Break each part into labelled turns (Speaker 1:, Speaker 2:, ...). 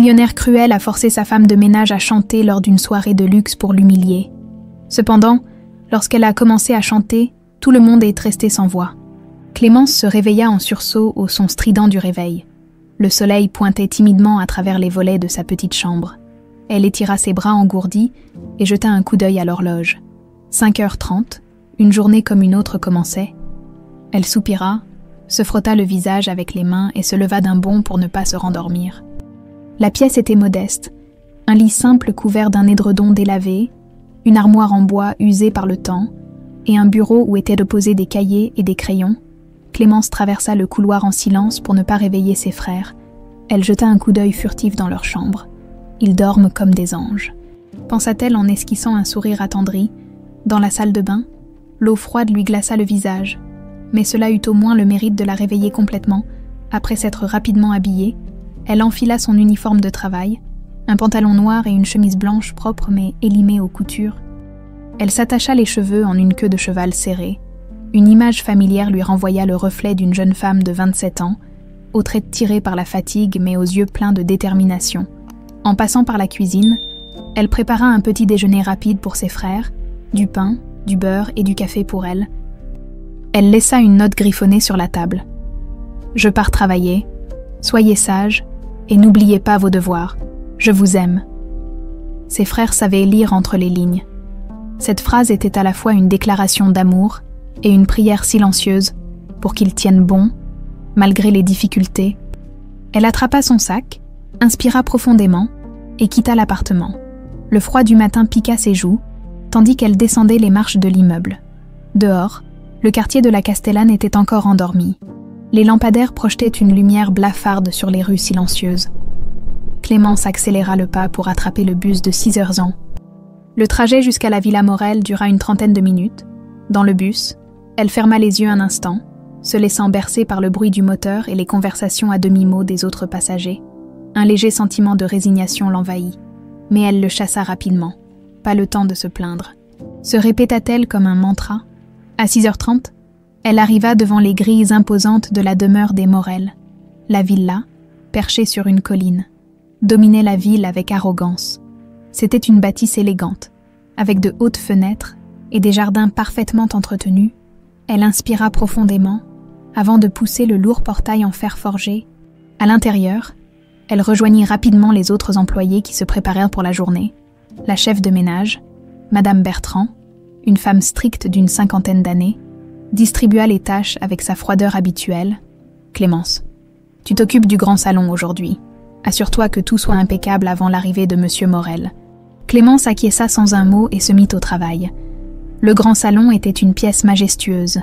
Speaker 1: millionnaire cruel a forcé sa femme de ménage à chanter lors d'une soirée de luxe pour l'humilier. Cependant, lorsqu'elle a commencé à chanter, tout le monde est resté sans voix. Clémence se réveilla en sursaut au son strident du réveil. Le soleil pointait timidement à travers les volets de sa petite chambre. Elle étira ses bras engourdis et jeta un coup d'œil à l'horloge. 5h30, une journée comme une autre commençait. Elle soupira, se frotta le visage avec les mains et se leva d'un bond pour ne pas se rendormir. La pièce était modeste, un lit simple couvert d'un édredon délavé, une armoire en bois usée par le temps, et un bureau où étaient déposés des cahiers et des crayons. Clémence traversa le couloir en silence pour ne pas réveiller ses frères. Elle jeta un coup d'œil furtif dans leur chambre. Ils dorment comme des anges, pensa-t-elle en esquissant un sourire attendri. Dans la salle de bain, l'eau froide lui glaça le visage, mais cela eut au moins le mérite de la réveiller complètement. Après s'être rapidement habillée, elle enfila son uniforme de travail, un pantalon noir et une chemise blanche propre mais élimée aux coutures. Elle s'attacha les cheveux en une queue de cheval serrée. Une image familière lui renvoya le reflet d'une jeune femme de 27 ans, aux traits tirés par la fatigue mais aux yeux pleins de détermination. En passant par la cuisine, elle prépara un petit déjeuner rapide pour ses frères, du pain, du beurre et du café pour elle. Elle laissa une note griffonnée sur la table. « Je pars travailler. Soyez sages et n'oubliez pas vos devoirs. Je vous aime. » Ses frères savaient lire entre les lignes. Cette phrase était à la fois une déclaration d'amour et une prière silencieuse pour qu'ils tiennent bon, malgré les difficultés. Elle attrapa son sac, inspira profondément et quitta l'appartement. Le froid du matin piqua ses joues, tandis qu'elle descendait les marches de l'immeuble. Dehors, le quartier de la Castellane était encore endormi. Les lampadaires projetaient une lumière blafarde sur les rues silencieuses. Clémence accéléra le pas pour attraper le bus de 6h ans. Le trajet jusqu'à la Villa Morel dura une trentaine de minutes. Dans le bus, elle ferma les yeux un instant, se laissant bercer par le bruit du moteur et les conversations à demi-mot des autres passagers. Un léger sentiment de résignation l'envahit, mais elle le chassa rapidement. Pas le temps de se plaindre. Se répéta-t-elle comme un mantra. À 6h30, elle arriva devant les grilles imposantes de la demeure des Morel. La villa, perchée sur une colline, dominait la ville avec arrogance. C'était une bâtisse élégante, avec de hautes fenêtres et des jardins parfaitement entretenus. Elle inspira profondément, avant de pousser le lourd portail en fer forgé. À l'intérieur, elle rejoignit rapidement les autres employés qui se préparèrent pour la journée. La chef de ménage, Madame Bertrand, une femme stricte d'une 50aine d'années, distribua les tâches avec sa froideur habituelle. « Clémence, tu t'occupes du grand salon aujourd'hui. Assure-toi que tout soit impeccable avant l'arrivée de Monsieur Morel. » Clémence acquiesça sans un mot et se mit au travail. Le grand salon était une pièce majestueuse.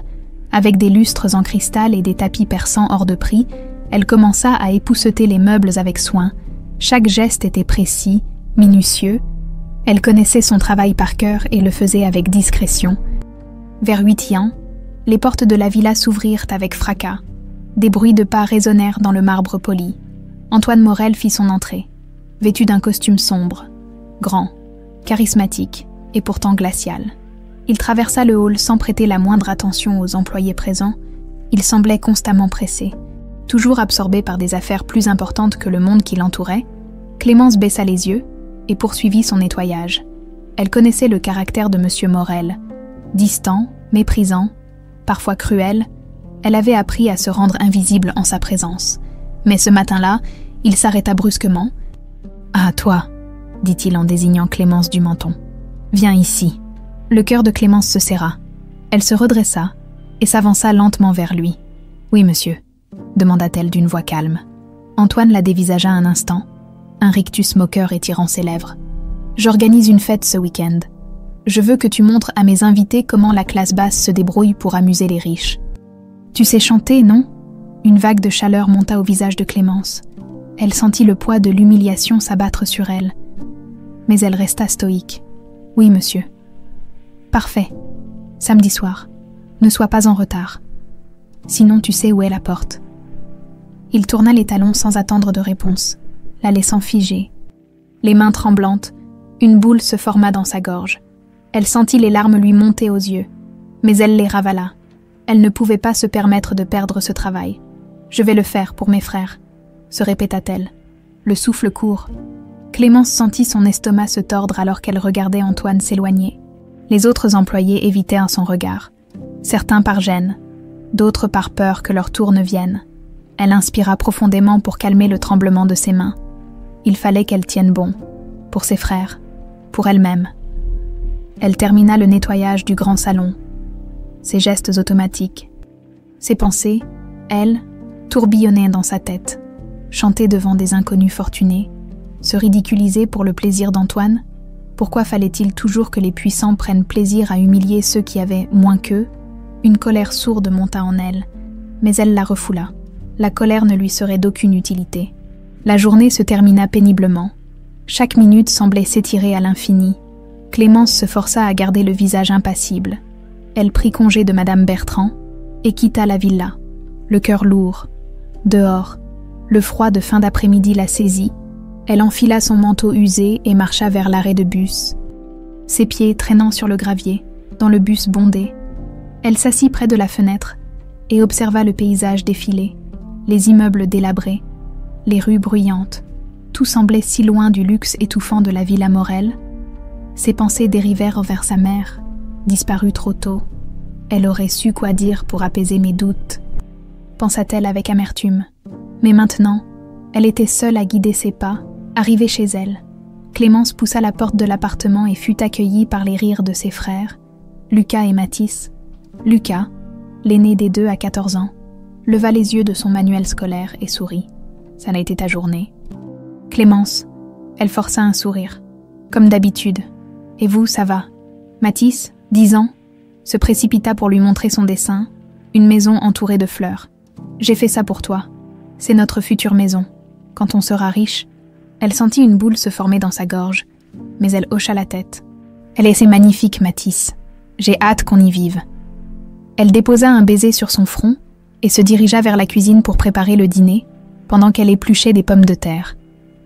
Speaker 1: Avec des lustres en cristal et des tapis persans hors de prix, elle commença à épousseter les meubles avec soin. Chaque geste était précis, minutieux. Elle connaissait son travail par cœur et le faisait avec discrétion. Vers 8h, les portes de la villa s'ouvrirent avec fracas. Des bruits de pas résonnèrent dans le marbre poli. Antoine Morel fit son entrée, vêtu d'un costume sombre, grand, charismatique et pourtant glacial. Il traversa le hall sans prêter la moindre attention aux employés présents. Il semblait constamment pressé. Toujours absorbé par des affaires plus importantes que le monde qui l'entourait, Clémence baissa les yeux et poursuivit son nettoyage. Elle connaissait le caractère de Monsieur Morel. Distant, méprisant, parfois cruel, elle avait appris à se rendre invisible en sa présence. Mais ce matin-là, il s'arrêta brusquement. « Ah, toi !» dit-il en désignant Clémence du menton. « Viens ici. » Le cœur de Clémence se serra. Elle se redressa et s'avança lentement vers lui. « Oui, monsieur ?» demanda-t-elle d'une voix calme. Antoine la dévisagea un instant, un rictus moqueur étirant ses lèvres. « J'organise une fête ce week-end. Je veux que tu montres à mes invités comment la classe basse se débrouille pour amuser les riches. Tu sais chanter, non ?» Une vague de chaleur monta au visage de Clémence. Elle sentit le poids de l'humiliation s'abattre sur elle. Mais elle resta stoïque. « Oui, monsieur. »« Parfait. Samedi soir. Ne sois pas en retard. Sinon, tu sais où est la porte. » Il tourna les talons sans attendre de réponse, la laissant figée. Les mains tremblantes, une boule se forma dans sa gorge. Elle sentit les larmes lui monter aux yeux, mais elle les ravala. Elle ne pouvait pas se permettre de perdre ce travail. « Je vais le faire pour mes frères », se répéta-t-elle. le souffle court. Clémence sentit son estomac se tordre alors qu'elle regardait Antoine s'éloigner. Les autres employés évitèrent son regard. Certains par gêne, d'autres par peur que leur tour ne vienne. Elle inspira profondément pour calmer le tremblement de ses mains. Il fallait qu'elle tienne bon, pour ses frères, pour elle-même. Elle termina le nettoyage du grand salon. Ses gestes automatiques. Ses pensées, elles, tourbillonnaient dans sa tête. Chanter devant des inconnus fortunés, se ridiculiser pour le plaisir d'Antoine. Pourquoi fallait-il toujours que les puissants prennent plaisir à humilier ceux qui avaient moins qu'eux? Une colère sourde monta en elle, mais elle la refoula. La colère ne lui serait d'aucune utilité. La journée se termina péniblement. Chaque minute semblait s'étirer à l'infini. Clémence se força à garder le visage impassible. Elle prit congé de Madame Bertrand et quitta la villa, le cœur lourd. Dehors, le froid de fin d'après-midi la saisit. Elle enfila son manteau usé et marcha vers l'arrêt de bus. Ses pieds traînant sur le gravier, dans le bus bondé. Elle s'assit près de la fenêtre et observa le paysage défiler, les immeubles délabrés, les rues bruyantes. Tout semblait si loin du luxe étouffant de la Villa Morel. Ses pensées dérivèrent vers sa mère, disparue trop tôt. Elle aurait su quoi dire pour apaiser mes doutes, pensa-t-elle avec amertume. Mais maintenant, elle était seule à guider ses pas, arrivée chez elle. Clémence poussa la porte de l'appartement et fut accueillie par les rires de ses frères, Lucas et Mathis. Lucas, l'aîné des deux à 14 ans, leva les yeux de son manuel scolaire et sourit. Ça n'a été ta journée. Clémence, elle força un sourire. Comme d'habitude. Et vous, ça va? Mathis, 10 ans, se précipita pour lui montrer son dessin, une maison entourée de fleurs. J'ai fait ça pour toi. C'est notre future maison. Quand on sera riche, elle sentit une boule se former dans sa gorge, mais elle hocha la tête. Elle est magnifique, Mathis. J'ai hâte qu'on y vive. Elle déposa un baiser sur son front et se dirigea vers la cuisine pour préparer le dîner, pendant qu'elle épluchait des pommes de terre.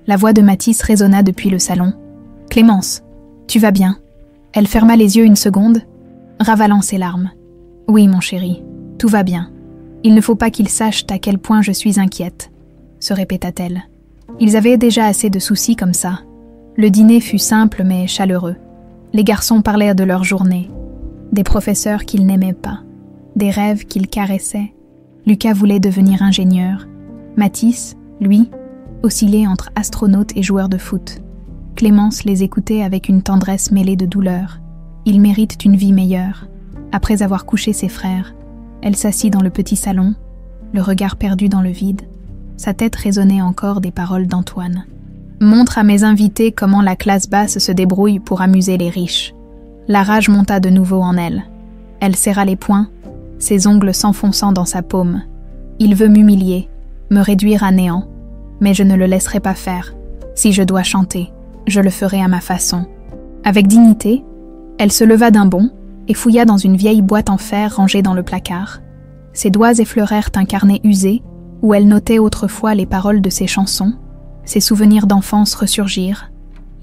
Speaker 1: La voix de Mathis résonna depuis le salon. « Clémence, tu vas bien ?» Elle ferma les yeux une seconde, ravalant ses larmes. « Oui, mon chéri, tout va bien. Il ne faut pas qu'ils sachent à quel point je suis inquiète, » se répéta-t-elle. Ils avaient déjà assez de soucis comme ça. Le dîner fut simple mais chaleureux. Les garçons parlaient de leur journée, des professeurs qu'ils n'aimaient pas, des rêves qu'ils caressaient. Lucas voulait devenir ingénieur. Mathis, lui, oscillait entre astronaute et joueur de foot. Clémence les écoutait avec une tendresse mêlée de douleur. Ils méritent une vie meilleure. Après avoir couché ses frères, elle s'assit dans le petit salon, le regard perdu dans le vide. Sa tête résonnait encore des paroles d'Antoine. « Montre à mes invités comment la classe basse se débrouille pour amuser les riches. » La rage monta de nouveau en elle. Elle serra les poings, ses ongles s'enfonçant dans sa paume. « Il veut m'humilier, me réduire à néant, mais je ne le laisserai pas faire. Si je dois chanter, je le ferai à ma façon. » Avec dignité, elle se leva d'un bond et fouilla dans une vieille boîte en fer rangée dans le placard. Ses doigts effleurèrent un carnet usé où elle notait autrefois les paroles de ses chansons. Ses souvenirs d'enfance ressurgirent,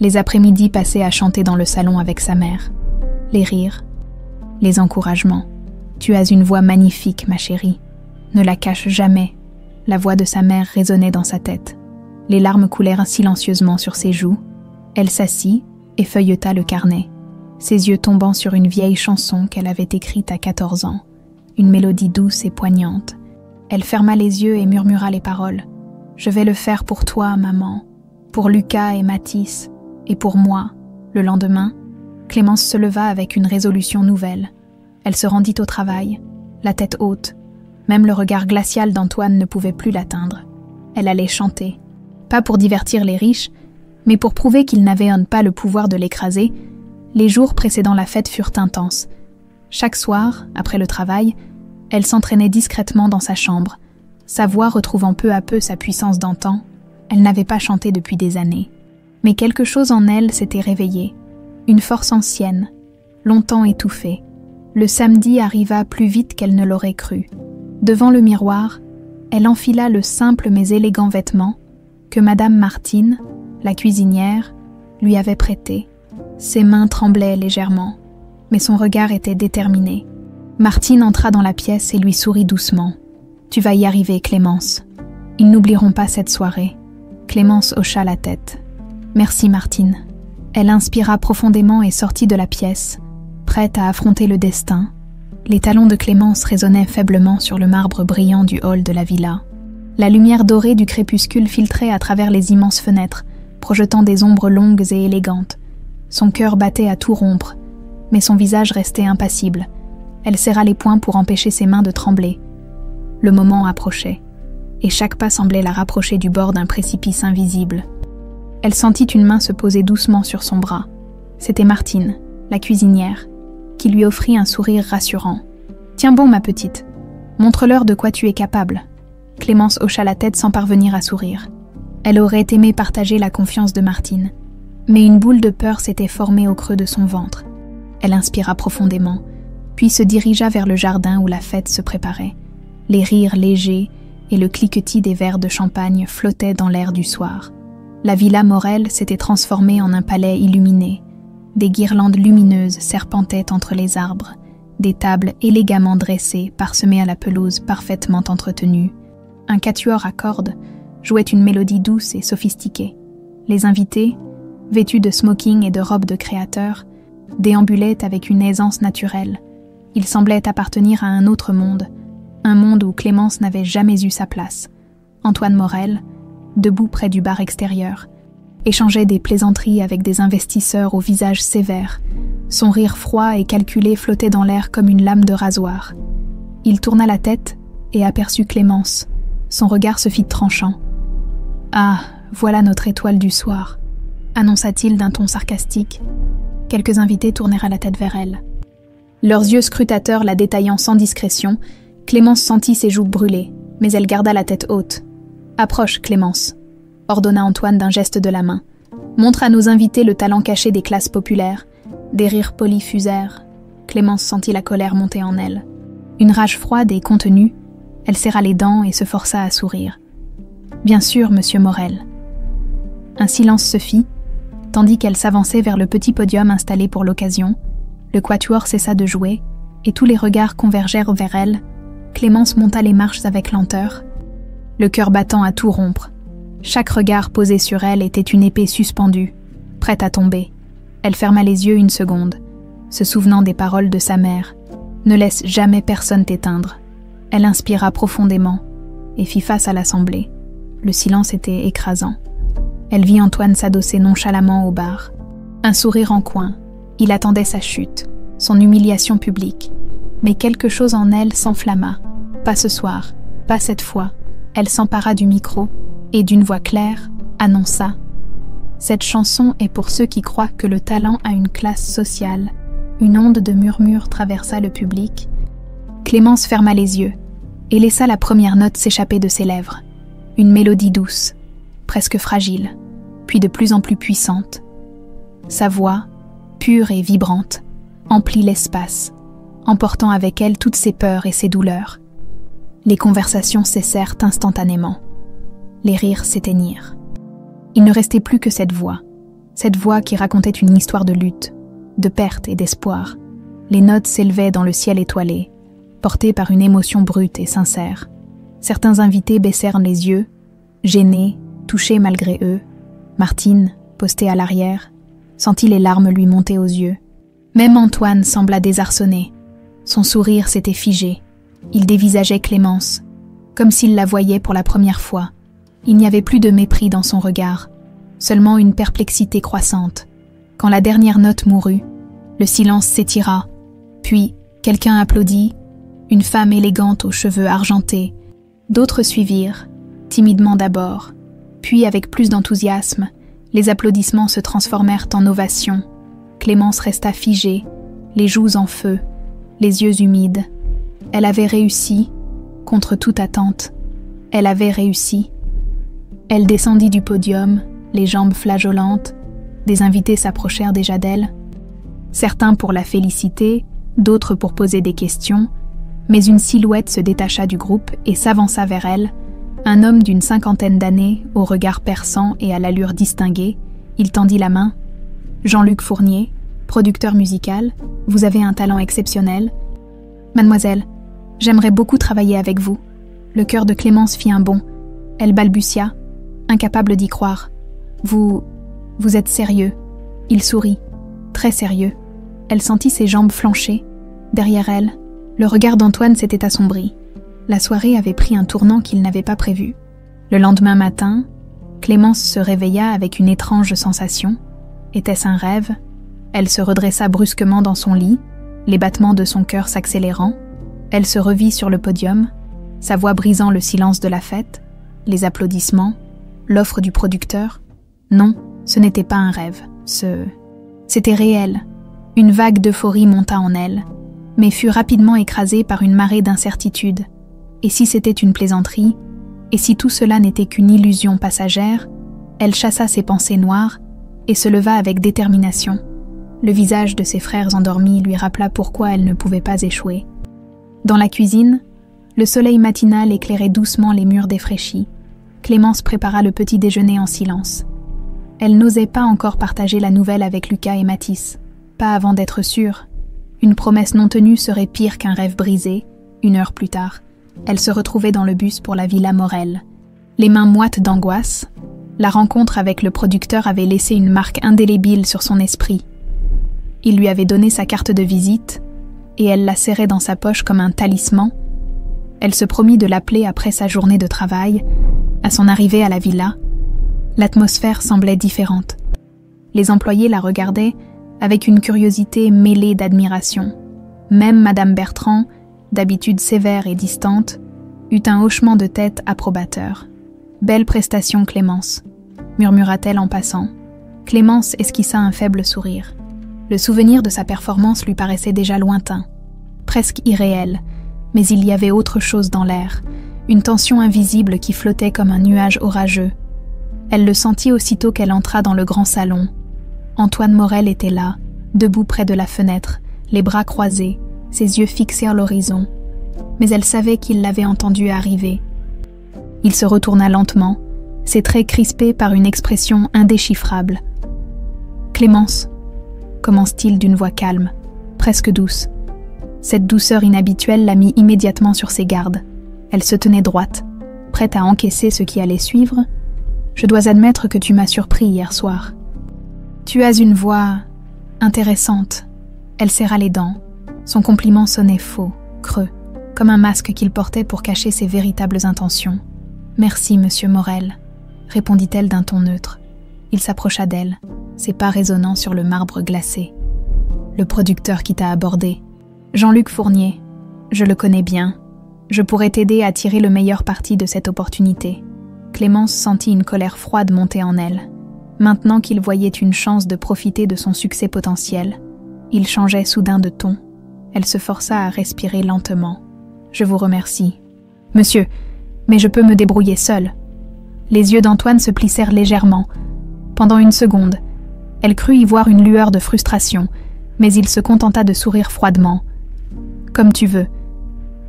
Speaker 1: les après-midi passés à chanter dans le salon avec sa mère. Les rires, les encouragements. « Tu as une voix magnifique, ma chérie. Ne la cache jamais. » La voix de sa mère résonnait dans sa tête. Les larmes coulèrent silencieusement sur ses joues. Elle s'assit et feuilleta le carnet, ses yeux tombant sur une vieille chanson qu'elle avait écrite à 14 ans, une mélodie douce et poignante. Elle ferma les yeux et murmura les paroles. « Je vais le faire pour toi, maman, pour Lucas et Mathis, et pour moi. » Le lendemain, Clémence se leva avec une résolution nouvelle. Elle se rendit au travail, la tête haute. Même le regard glacial d'Antoine ne pouvait plus l'atteindre. Elle allait chanter. Pas pour divertir les riches, mais pour prouver qu'ils n'avaient pas le pouvoir de l'écraser. Les jours précédant la fête furent intenses. Chaque soir, après le travail, elle s'entraînait discrètement dans sa chambre. Sa voix retrouvant peu à peu sa puissance d'antan, elle n'avait pas chanté depuis des années. Mais quelque chose en elle s'était réveillé. Une force ancienne, longtemps étouffée. Le samedi arriva plus vite qu'elle ne l'aurait cru. Devant le miroir, elle enfila le simple mais élégant vêtement que Madame Martine, la cuisinière, lui avait prêté. Ses mains tremblaient légèrement, mais son regard était déterminé. Martine entra dans la pièce et lui sourit doucement. « Tu vas y arriver, Clémence. Ils n'oublieront pas cette soirée. » Clémence hocha la tête. « Merci, Martine. » Elle inspira profondément et sortit de la pièce, prête à affronter le destin. Les talons de Clémence résonnaient faiblement sur le marbre brillant du hall de la villa. La lumière dorée du crépuscule filtrait à travers les immenses fenêtres, projetant des ombres longues et élégantes. Son cœur battait à tout rompre, mais son visage restait impassible. Elle serra les poings pour empêcher ses mains de trembler. Le moment approchait, et chaque pas semblait la rapprocher du bord d'un précipice invisible. Elle sentit une main se poser doucement sur son bras. C'était Martine, la cuisinière, qui lui offrit un sourire rassurant. « Tiens bon, ma petite, montre-leur de quoi tu es capable. » Clémence hocha la tête sans parvenir à sourire. Elle aurait aimé partager la confiance de Martine, mais une boule de peur s'était formée au creux de son ventre. Elle inspira profondément, puis se dirigea vers le jardin où la fête se préparait. Les rires légers et le cliquetis des verres de champagne flottaient dans l'air du soir. La villa Morel s'était transformée en un palais illuminé. Des guirlandes lumineuses serpentaient entre les arbres, des tables élégamment dressées parsemées à la pelouse parfaitement entretenue. Un quatuor à cordes jouait une mélodie douce et sophistiquée. Les invités, vêtus de smoking et de robes de créateurs, déambulaient avec une aisance naturelle. Ils semblaient appartenir à un autre monde, un monde où Clémence n'avait jamais eu sa place. Antoine Morel, debout près du bar extérieur, échangeait des plaisanteries avec des investisseurs au visage sévère. Son rire froid et calculé flottait dans l'air comme une lame de rasoir. Il tourna la tête et aperçut Clémence. Son regard se fit tranchant. « Ah, voilà notre étoile du soir », annonça-t-il d'un ton sarcastique. Quelques invités tournèrent la tête vers elle. Leurs yeux scrutateurs la détaillant sans discrétion, Clémence sentit ses joues brûler, mais elle garda la tête haute. « Approche, Clémence », ordonna Antoine d'un geste de la main. « Montre à nos invités le talent caché des classes populaires. » Des rires polis fusèrent. Clémence sentit la colère monter en elle. Une rage froide et contenue, elle serra les dents et se força à sourire. « Bien sûr, monsieur Morel. » Un silence se fit, tandis qu'elle s'avançait vers le petit podium installé pour l'occasion. Le quatuor cessa de jouer, et tous les regards convergèrent vers elle. Clémence monta les marches avec lenteur, le cœur battant à tout rompre. Chaque regard posé sur elle était une épée suspendue, prête à tomber. Elle ferma les yeux une seconde, se souvenant des paroles de sa mère. « Ne laisse jamais personne t'éteindre. » Elle inspira profondément et fit face à l'assemblée. Le silence était écrasant. Elle vit Antoine s'adosser nonchalamment au bar. Un sourire en coin, il attendait sa chute, son humiliation publique. Mais quelque chose en elle s'enflamma. Pas ce soir, pas cette fois. Elle s'empara du micro et d'une voix claire annonça: « Cette chanson est pour ceux qui croient que le talent a une classe sociale. » Une onde de murmures traversa le public. Clémence ferma les yeux et laissa la première note s'échapper de ses lèvres. Une mélodie douce, presque fragile, puis de plus en plus puissante. Sa voix, pure et vibrante, emplit l'espace, emportant avec elle toutes ses peurs et ses douleurs. Les conversations cessèrent instantanément. Les rires s'éteignirent. Il ne restait plus que cette voix qui racontait une histoire de lutte, de perte et d'espoir. Les notes s'élevaient dans le ciel étoilé, portées par une émotion brute et sincère. Certains invités baissèrent les yeux, gênés, touchés malgré eux. Martine, postée à l'arrière, sentit les larmes lui monter aux yeux. Même Antoine sembla désarçonné. Son sourire s'était figé. Il dévisageait Clémence, comme s'il la voyait pour la première fois. Il n'y avait plus de mépris dans son regard, seulement une perplexité croissante. Quand la dernière note mourut, le silence s'étira. Puis, quelqu'un applaudit, une femme élégante aux cheveux argentés. D'autres suivirent, timidement d'abord. Puis, avec plus d'enthousiasme, les applaudissements se transformèrent en ovations. Clémence resta figée, les joues en feu, les yeux humides. Elle avait réussi, contre toute attente. Elle avait réussi. Elle descendit du podium, les jambes flageolantes. Des invités s'approchèrent déjà d'elle. Certains pour la féliciter, d'autres pour poser des questions, mais une silhouette se détacha du groupe et s'avança vers elle. Un homme d'une 50aine d'années, au regard perçant et à l'allure distinguée. Il tendit la main. « Jean-Luc Fournier, producteur musical, vous avez un talent exceptionnel. Mademoiselle, j'aimerais beaucoup travailler avec vous. » Le cœur de Clémence fit un bond. Elle balbutia. « incapable d'y croire. Vous êtes sérieux ?» Il sourit, très sérieux. Elle sentit ses jambes flancher. Derrière elle, le regard d'Antoine s'était assombri. La soirée avait pris un tournant qu'il n'avait pas prévu. Le lendemain matin, Clémence se réveilla avec une étrange sensation. Était-ce un rêve? Elle se redressa brusquement dans son lit, les battements de son cœur s'accélérant. Elle se revit sur le podium, sa voix brisant le silence de la fête, les applaudissements, l'offre du producteur. Non, ce n'était pas un rêve. C'était réel. Une vague d'euphorie monta en elle, mais fut rapidement écrasée par une marée d'incertitude. Et si c'était une plaisanterie? Et si tout cela n'était qu'une illusion passagère? Elle chassa ses pensées noires et se leva avec détermination. Le visage de ses frères endormis lui rappela pourquoi elle ne pouvait pas échouer. Dans la cuisine, le soleil matinal éclairait doucement les murs défraîchis. Clémence prépara le petit déjeuner en silence. Elle n'osait pas encore partager la nouvelle avec Lucas et Mathis, pas avant d'être sûre. Une promesse non tenue serait pire qu'un rêve brisé. 1 heure plus tard, elle se retrouvait dans le bus pour la Villa Morel. Les mains moites d'angoisse, la rencontre avec le producteur avait laissé une marque indélébile sur son esprit. Il lui avait donné sa carte de visite, et elle la serrait dans sa poche comme un talisman. Elle se promit de l'appeler après sa journée de travail. À son arrivée à la villa, l'atmosphère semblait différente. Les employés la regardaient avec une curiosité mêlée d'admiration. Même Madame Bertrand, d'habitude sévère et distante, eut un hochement de tête approbateur. « Belle prestation, Clémence », murmura-t-elle en passant. Clémence esquissa un faible sourire. Le souvenir de sa performance lui paraissait déjà lointain, presque irréel, mais il y avait autre chose dans l'air, une tension invisible qui flottait comme un nuage orageux. Elle le sentit aussitôt qu'elle entra dans le grand salon. Antoine Morel était là, debout près de la fenêtre, les bras croisés, ses yeux fixés à l'horizon. Mais elle savait qu'il l'avait entendu arriver. Il se retourna lentement, ses traits crispés par une expression indéchiffrable. « Clémence » commence-t-il d'une voix calme, presque douce. Cette douceur inhabituelle la mit immédiatement sur ses gardes. Elle se tenait droite, prête à encaisser ce qui allait suivre. « Je dois admettre que tu m'as surpris hier soir. Tu as une voix intéressante. » Elle serra les dents. Son compliment sonnait faux, creux, comme un masque qu'il portait pour cacher ses véritables intentions. « Merci, monsieur Morel », répondit-elle d'un ton neutre. Il s'approcha d'elle, ses pas résonnant sur le marbre glacé. « Le producteur qui t'a abordé. Jean-Luc Fournier. Je le connais bien. Je pourrais t'aider à tirer le meilleur parti de cette opportunité. » Clémence sentit une colère froide monter en elle. Maintenant qu'il voyait une chance de profiter de son succès potentiel, il changeait soudain de ton. Elle se força à respirer lentement. « Je vous remercie. »« Monsieur, mais je peux me débrouiller seule. » Les yeux d'Antoine se plissèrent légèrement. Pendant une seconde, elle crut y voir une lueur de frustration, mais il se contenta de sourire froidement. « Comme tu veux.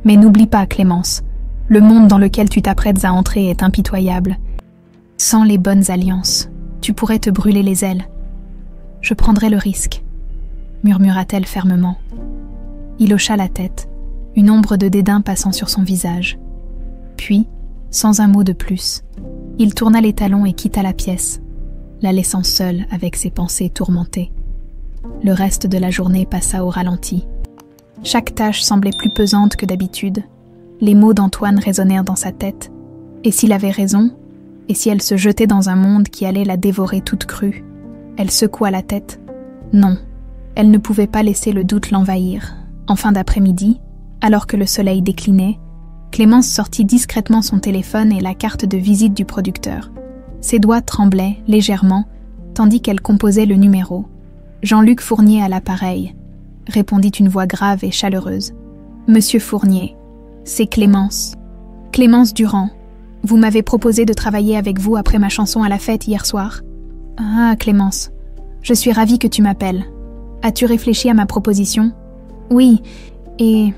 Speaker 1: Mais n'oublie pas, Clémence, le monde dans lequel tu t'apprêtes à entrer est impitoyable. Sans les bonnes alliances, tu pourrais te brûler les ailes. Je prendrai le risque, » murmura-t-elle fermement. Il hocha la tête, une ombre de dédain passant sur son visage. Puis, sans un mot de plus, il tourna les talons et quitta la pièce, la laissant seule avec ses pensées tourmentées. Le reste de la journée passa au ralenti. Chaque tâche semblait plus pesante que d'habitude. Les mots d'Antoine résonnèrent dans sa tête. Et s'il avait raison? Et si elle se jetait dans un monde qui allait la dévorer toute crue? Elle secoua la tête. Non, elle ne pouvait pas laisser le doute l'envahir. En fin d'après-midi, alors que le soleil déclinait, Clémence sortit discrètement son téléphone et la carte de visite du producteur. Ses doigts tremblaient légèrement, tandis qu'elle composait le numéro. « Jean-Luc Fournier à l'appareil », répondit une voix grave et chaleureuse. « Monsieur Fournier, c'est Clémence. Clémence Durand. Vous m'avez proposé de travailler avec vous après ma chanson à la fête hier soir. »« Ah, Clémence, je suis ravie que tu m'appelles. As-tu réfléchi à ma proposition ?»« Oui, et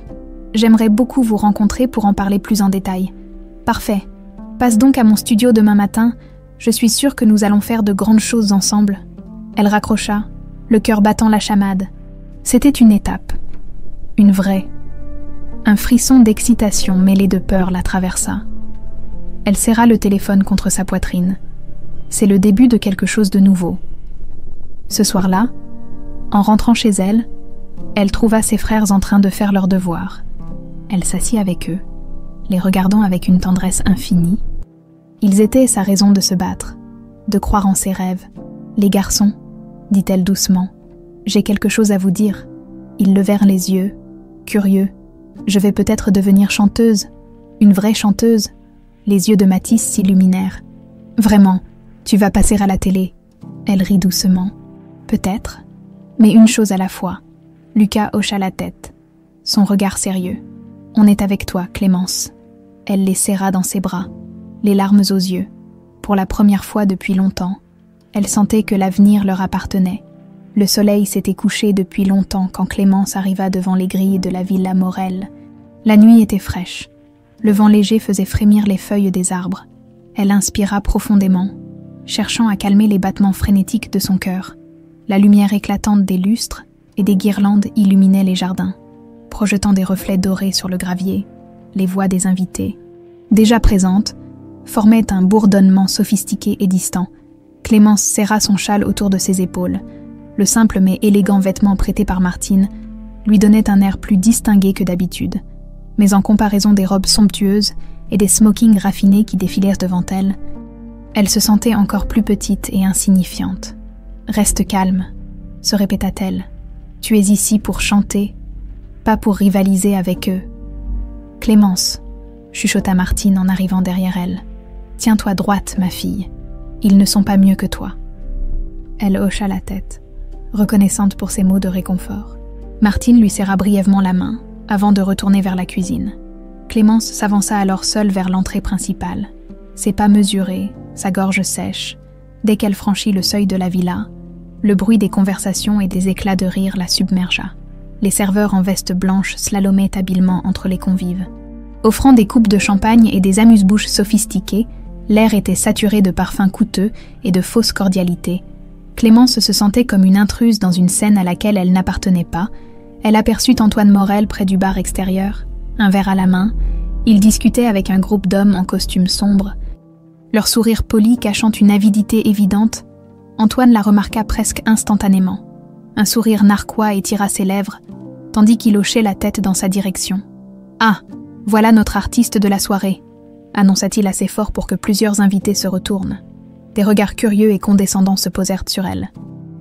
Speaker 1: j'aimerais beaucoup vous rencontrer pour en parler plus en détail. »« Parfait. Passe donc à mon studio demain matin. Je suis sûre que nous allons faire de grandes choses ensemble. » Elle raccrocha, le cœur battant la chamade. C'était une étape. Une vraie. Un frisson d'excitation mêlé de peur la traversa. Elle serra le téléphone contre sa poitrine. C'est le début de quelque chose de nouveau. Ce soir-là, en rentrant chez elle, elle trouva ses frères en train de faire leurs devoirs. Elle s'assit avec eux, les regardant avec une tendresse infinie. Ils étaient sa raison de se battre, de croire en ses rêves. « Les garçons, dit-elle doucement, j'ai quelque chose à vous dire. » Ils levèrent les yeux, curieux. « Je vais peut-être devenir chanteuse, une vraie chanteuse. » Les yeux de Mathis s'illuminèrent. « Vraiment, tu vas passer à la télé. » Elle rit doucement. « Peut-être, mais une chose à la fois. » Lucas hocha la tête, son regard sérieux. « On est avec toi, Clémence. » Elle les serra dans ses bras, les larmes aux yeux. Pour la première fois depuis longtemps, elle sentait que l'avenir leur appartenait. Le soleil s'était couché depuis longtemps quand Clémence arriva devant les grilles de la villa Morel. La nuit était fraîche. Le vent léger faisait frémir les feuilles des arbres. Elle inspira profondément, cherchant à calmer les battements frénétiques de son cœur. La lumière éclatante des lustres et des guirlandes illuminait les jardins, projetant des reflets dorés sur le gravier. Les voix des invités, déjà présentes, formaient un bourdonnement sophistiqué et distant. Clémence serra son châle autour de ses épaules. Le simple mais élégant vêtement prêté par Martine lui donnait un air plus distingué que d'habitude. Mais en comparaison des robes somptueuses et des smokings raffinés qui défilèrent devant elle, elle se sentait encore plus petite et insignifiante. « Reste calme, » se répéta-t-elle. « Tu es ici pour chanter, pas pour rivaliser avec eux. » « Clémence, » chuchota Martine en arrivant derrière elle. « Tiens-toi droite, ma fille. Ils ne sont pas mieux que toi. » Elle hocha la tête, reconnaissante pour ses mots de réconfort. Martine lui serra brièvement la main, avant de retourner vers la cuisine. Clémence s'avança alors seule vers l'entrée principale. Ses pas mesurés, sa gorge sèche. Dès qu'elle franchit le seuil de la villa, le bruit des conversations et des éclats de rire la submergea. Les serveurs en veste blanche slalomaient habilement entre les convives. Offrant des coupes de champagne et des amuse-bouches sophistiquées, l'air était saturé de parfums coûteux et de fausse cordialité. Clémence se sentait comme une intruse dans une scène à laquelle elle n'appartenait pas. Elle aperçut Antoine Morel près du bar extérieur, un verre à la main. Il discutait avec un groupe d'hommes en costume sombre. Leur sourire poli cachant une avidité évidente, Antoine la remarqua presque instantanément. Un sourire narquois étira ses lèvres, tandis qu'il hochait la tête dans sa direction. « Ah, voilà notre artiste de la soirée !» annonça-t-il assez fort pour que plusieurs invités se retournent. Des regards curieux et condescendants se posèrent sur elle.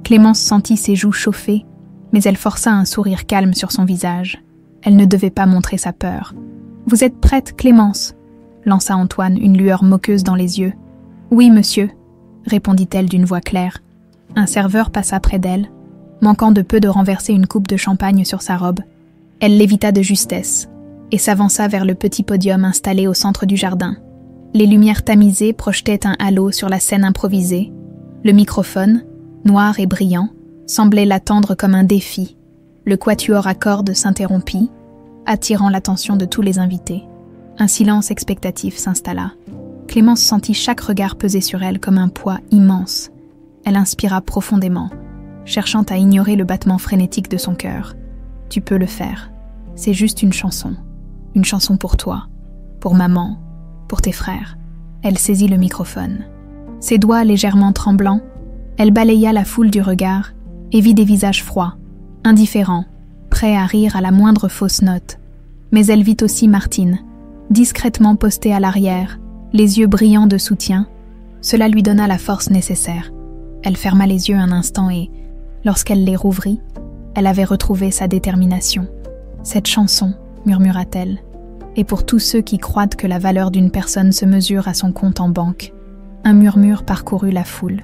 Speaker 1: Clémence sentit ses joues chauffer, mais elle força un sourire calme sur son visage. Elle ne devait pas montrer sa peur. « Vous êtes prête, Clémence ?» lança Antoine, une lueur moqueuse dans les yeux. « Oui, monsieur », répondit-elle d'une voix claire. Un serveur passa près d'elle, manquant de peu de renverser une coupe de champagne sur sa robe. Elle l'évita de justesse et s'avança vers le petit podium installé au centre du jardin. Les lumières tamisées projetaient un halo sur la scène improvisée. Le microphone, noir et brillant, semblait l'attendre comme un défi. Le quatuor à cordes s'interrompit, attirant l'attention de tous les invités. Un silence expectatif s'installa. Clémence sentit chaque regard peser sur elle comme un poids immense. Elle inspira profondément, cherchant à ignorer le battement frénétique de son cœur. « Tu peux le faire. C'est juste une chanson. Une chanson pour toi, pour maman, pour tes frères. » Elle saisit le microphone. Ses doigts légèrement tremblants, elle balaya la foule du regard et vit des visages froids, indifférents, prêts à rire à la moindre fausse note. Mais elle vit aussi Martine, discrètement postée à l'arrière, les yeux brillants de soutien. Cela lui donna la force nécessaire. Elle ferma les yeux un instant et, lorsqu'elle les rouvrit, elle avait retrouvé sa détermination. « Cette chanson, » murmura-t-elle, « est pour tous ceux qui croient que la valeur d'une personne se mesure à son compte en banque. » Un murmure parcourut la foule.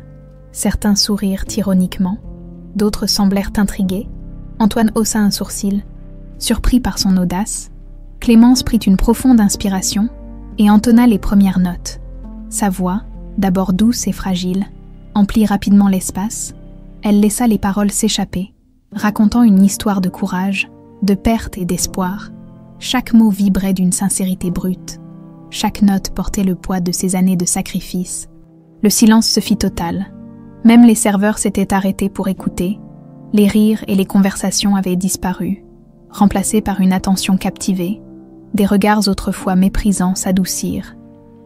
Speaker 1: Certains sourirent ironiquement, d'autres semblèrent intrigués. Antoine haussa un sourcil. Surpris par son audace, Clémence prit une profonde inspiration et entonna les premières notes. Sa voix, d'abord douce et fragile, emplit rapidement l'espace. Elle laissa les paroles s'échapper, racontant une histoire de courage, de perte et d'espoir. Chaque mot vibrait d'une sincérité brute. Chaque note portait le poids de ses années de sacrifice. Le silence se fit total. Même les serveurs s'étaient arrêtés pour écouter. Les rires et les conversations avaient disparu, remplacés par une attention captivée. Des regards autrefois méprisants s'adoucirent.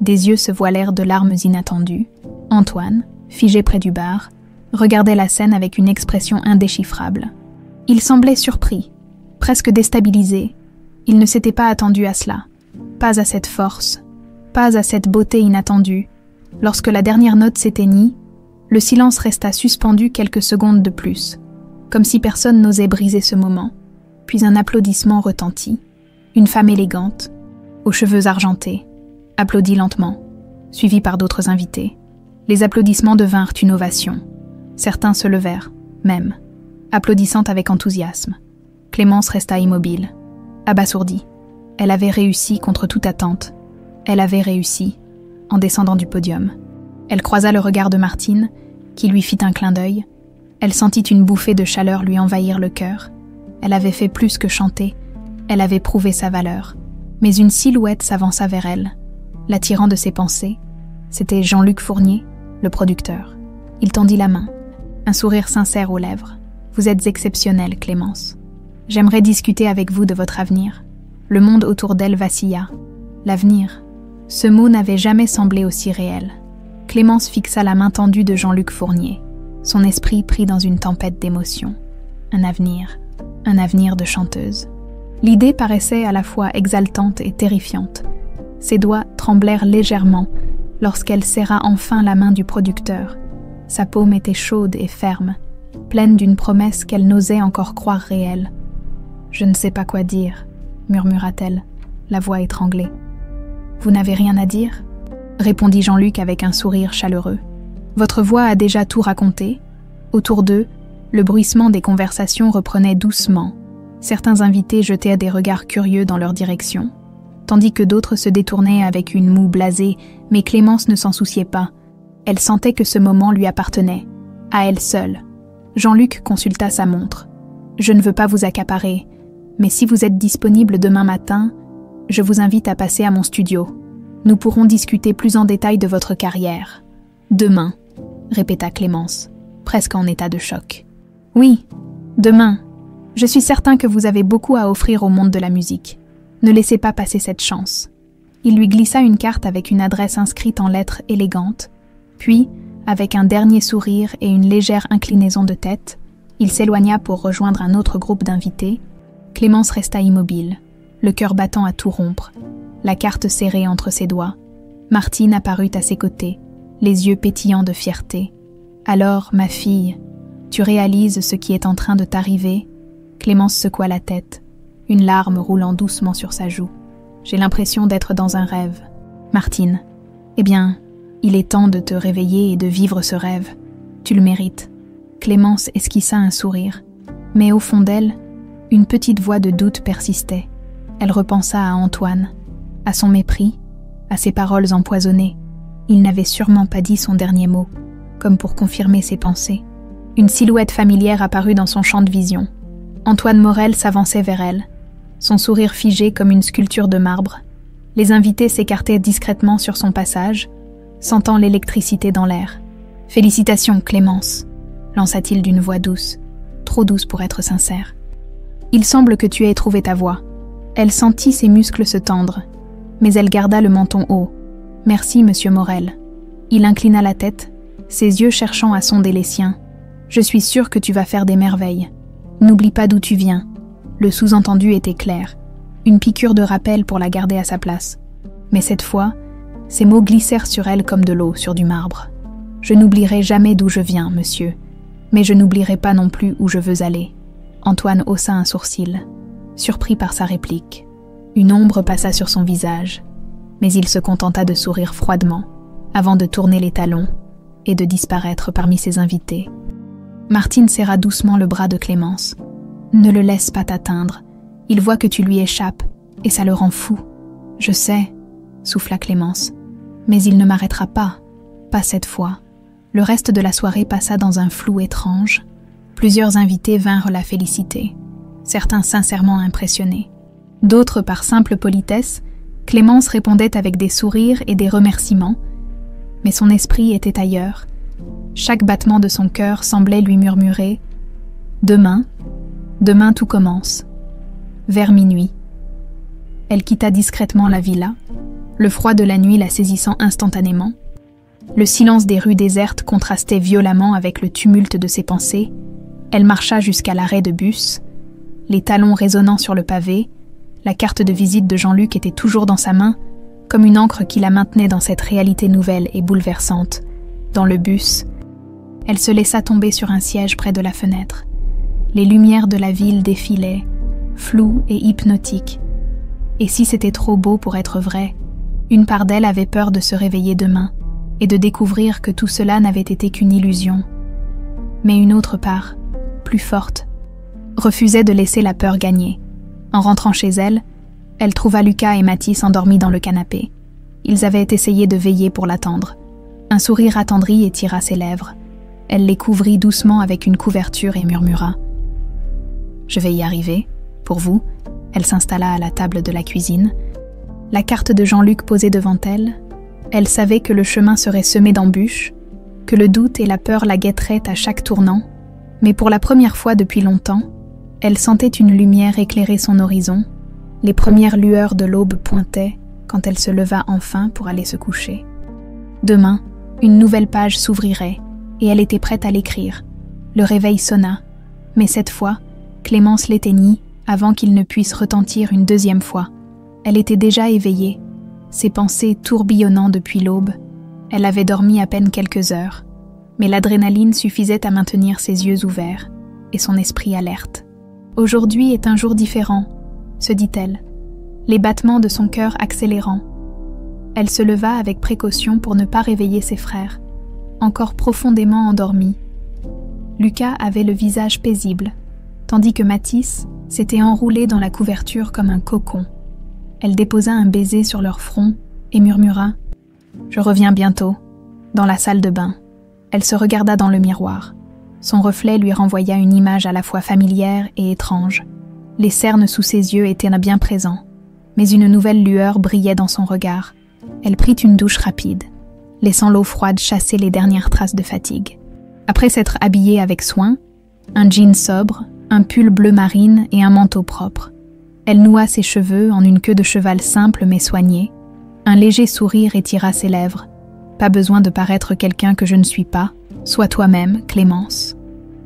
Speaker 1: Des yeux se voilèrent de larmes inattendues. Antoine, figé près du bar, regardait la scène avec une expression indéchiffrable. Il semblait surpris, presque déstabilisé. Il ne s'était pas attendu à cela, pas à cette force, pas à cette beauté inattendue. Lorsque la dernière note s'éteignit, le silence resta suspendu quelques secondes de plus, comme si personne n'osait briser ce moment. Puis un applaudissement retentit. Une femme élégante, aux cheveux argentés, applaudit lentement, suivie par d'autres invités. Les applaudissements devinrent une ovation. Certains se levèrent, même, applaudissant avec enthousiasme. Clémence resta immobile, abasourdie. Elle avait réussi contre toute attente. Elle avait réussi, en descendant du podium. Elle croisa le regard de Martine, qui lui fit un clin d'œil. Elle sentit une bouffée de chaleur lui envahir le cœur. Elle avait fait plus que chanter, elle avait prouvé sa valeur. Mais une silhouette s'avança vers elle, l'attirant de ses pensées. C'était Jean-Luc Fournier, le producteur. Il tendit la main, un sourire sincère aux lèvres. « Vous êtes exceptionnelle, Clémence. J'aimerais discuter avec vous de votre avenir. » Le monde autour d'elle vacilla. L'avenir. Ce mot n'avait jamais semblé aussi réel. Clémence fixa la main tendue de Jean-Luc Fournier, son esprit pris dans une tempête d'émotions. Un avenir de chanteuse. L'idée paraissait à la fois exaltante et terrifiante. Ses doigts tremblèrent légèrement lorsqu'elle serra enfin la main du producteur. Sa paume était chaude et ferme, pleine d'une promesse qu'elle n'osait encore croire réelle. « Je ne sais pas quoi dire », murmura-t-elle, la voix étranglée. « Vous n'avez rien à dire ?» répondit Jean-Luc avec un sourire chaleureux. « Votre voix a déjà tout raconté. » Autour d'eux, le bruissement des conversations reprenait doucement. Certains invités jetaient des regards curieux dans leur direction, tandis que d'autres se détournaient avec une moue blasée, mais Clémence ne s'en souciait pas. Elle sentait que ce moment lui appartenait, à elle seule. Jean-Luc consulta sa montre. « Je ne veux pas vous accaparer, mais si vous êtes disponible demain matin, je vous invite à passer à mon studio. Nous pourrons discuter plus en détail de votre carrière. »« Demain », répéta Clémence, presque en état de choc. « Oui, demain. Je suis certain que vous avez beaucoup à offrir au monde de la musique. Ne laissez pas passer cette chance. » Il lui glissa une carte avec une adresse inscrite en lettres élégantes, puis, avec un dernier sourire et une légère inclinaison de tête, il s'éloigna pour rejoindre un autre groupe d'invités. Clémence resta immobile, le cœur battant à tout rompre, la carte serrée entre ses doigts. Martine apparut à ses côtés, les yeux pétillants de fierté. « Alors, ma fille, tu réalises ce qui est en train de t'arriver ?» Clémence secoua la tête, une larme roulant doucement sur sa joue. « J'ai l'impression d'être dans un rêve. » « Martine, eh bien, il est temps de te réveiller et de vivre ce rêve. Tu le mérites. » Clémence esquissa un sourire, mais au fond d'elle, une petite voix de doute persistait. Elle repensa à Antoine, à son mépris, à ses paroles empoisonnées. Il n'avait sûrement pas dit son dernier mot, comme pour confirmer ses pensées. Une silhouette familière apparut dans son champ de vision. Antoine Morel s'avançait vers elle, son sourire figé comme une sculpture de marbre. Les invités s'écartaient discrètement sur son passage, sentant l'électricité dans l'air. « Félicitations, Clémence !» lança-t-il d'une voix douce, trop douce pour être sincère. « Il semble que tu aies trouvé ta voix. » Elle sentit ses muscles se tendre, mais elle garda le menton haut. « Merci, monsieur Morel. » Il inclina la tête, ses yeux cherchant à sonder les siens. « Je suis sûre que tu vas faire des merveilles. N'oublie pas d'où tu viens. » Le sous-entendu était clair, une piqûre de rappel pour la garder à sa place. Mais cette fois, ces mots glissèrent sur elle comme de l'eau sur du marbre. « Je n'oublierai jamais d'où je viens, monsieur. Mais je n'oublierai pas non plus où je veux aller. » Antoine haussa un sourcil, surpris par sa réplique. Une ombre passa sur son visage, mais il se contenta de sourire froidement, avant de tourner les talons et de disparaître parmi ses invités. Martine serra doucement le bras de Clémence. « Ne le laisse pas t'atteindre. Il voit que tu lui échappes, et ça le rend fou. »« Je sais, » souffla Clémence, « mais il ne m'arrêtera pas. Pas cette fois. » Le reste de la soirée passa dans un flou étrange. Plusieurs invités vinrent la féliciter, certains sincèrement impressionnés. D'autres par simple politesse, Clémence répondait avec des sourires et des remerciements, mais son esprit était ailleurs. Chaque battement de son cœur semblait lui murmurer « Demain, demain tout commence. » Vers minuit. Elle quitta discrètement la villa, le froid de la nuit la saisissant instantanément. Le silence des rues désertes contrastait violemment avec le tumulte de ses pensées. Elle marcha jusqu'à l'arrêt de bus, les talons résonnant sur le pavé. La carte de visite de Jean-Luc était toujours dans sa main, comme une encre qui la maintenait dans cette réalité nouvelle et bouleversante. Dans le bus, elle se laissa tomber sur un siège près de la fenêtre. Les lumières de la ville défilaient, floues et hypnotiques. Et si c'était trop beau pour être vrai, une part d'elle avait peur de se réveiller demain et de découvrir que tout cela n'avait été qu'une illusion. Mais une autre part, plus forte, refusait de laisser la peur gagner. En rentrant chez elle, elle trouva Lucas et Mathis endormis dans le canapé. Ils avaient essayé de veiller pour l'attendre. Un sourire attendri étira ses lèvres. Elle les couvrit doucement avec une couverture et murmura « Je vais y arriver, pour vous ». Elle s'installa à la table de la cuisine. La carte de Jean-Luc posée devant elle, elle savait que le chemin serait semé d'embûches, que le doute et la peur la guetteraient à chaque tournant, mais pour la première fois depuis longtemps, elle sentait une lumière éclairer son horizon. Les premières lueurs de l'aube pointaient quand elle se leva enfin pour aller se coucher. Demain, une nouvelle page s'ouvrirait et elle était prête à l'écrire. Le réveil sonna, mais cette fois, Clémence l'éteignit avant qu'il ne puisse retentir une deuxième fois. Elle était déjà éveillée, ses pensées tourbillonnant depuis l'aube. Elle avait dormi à peine quelques heures, mais l'adrénaline suffisait à maintenir ses yeux ouverts et son esprit alerte. Aujourd'hui est un jour différent, se dit-elle, les battements de son cœur accélérant. Elle se leva avec précaution pour ne pas réveiller ses frères, encore profondément endormis. Lucas avait le visage paisible, tandis que Mathis s'était enroulé dans la couverture comme un cocon. Elle déposa un baiser sur leur front et murmura « Je reviens bientôt », dans la salle de bain. Elle se regarda dans le miroir. Son reflet lui renvoya une image à la fois familière et étrange. Les cernes sous ses yeux étaient bien présents, mais une nouvelle lueur brillait dans son regard. Elle prit une douche rapide, laissant l'eau froide chasser les dernières traces de fatigue. Après s'être habillée avec soin, un jean sobre, un pull bleu marine et un manteau propre, elle noua ses cheveux en une queue de cheval simple mais soignée. Un léger sourire étira ses lèvres. Pas besoin de paraître quelqu'un que je ne suis pas. Sois toi-même, Clémence.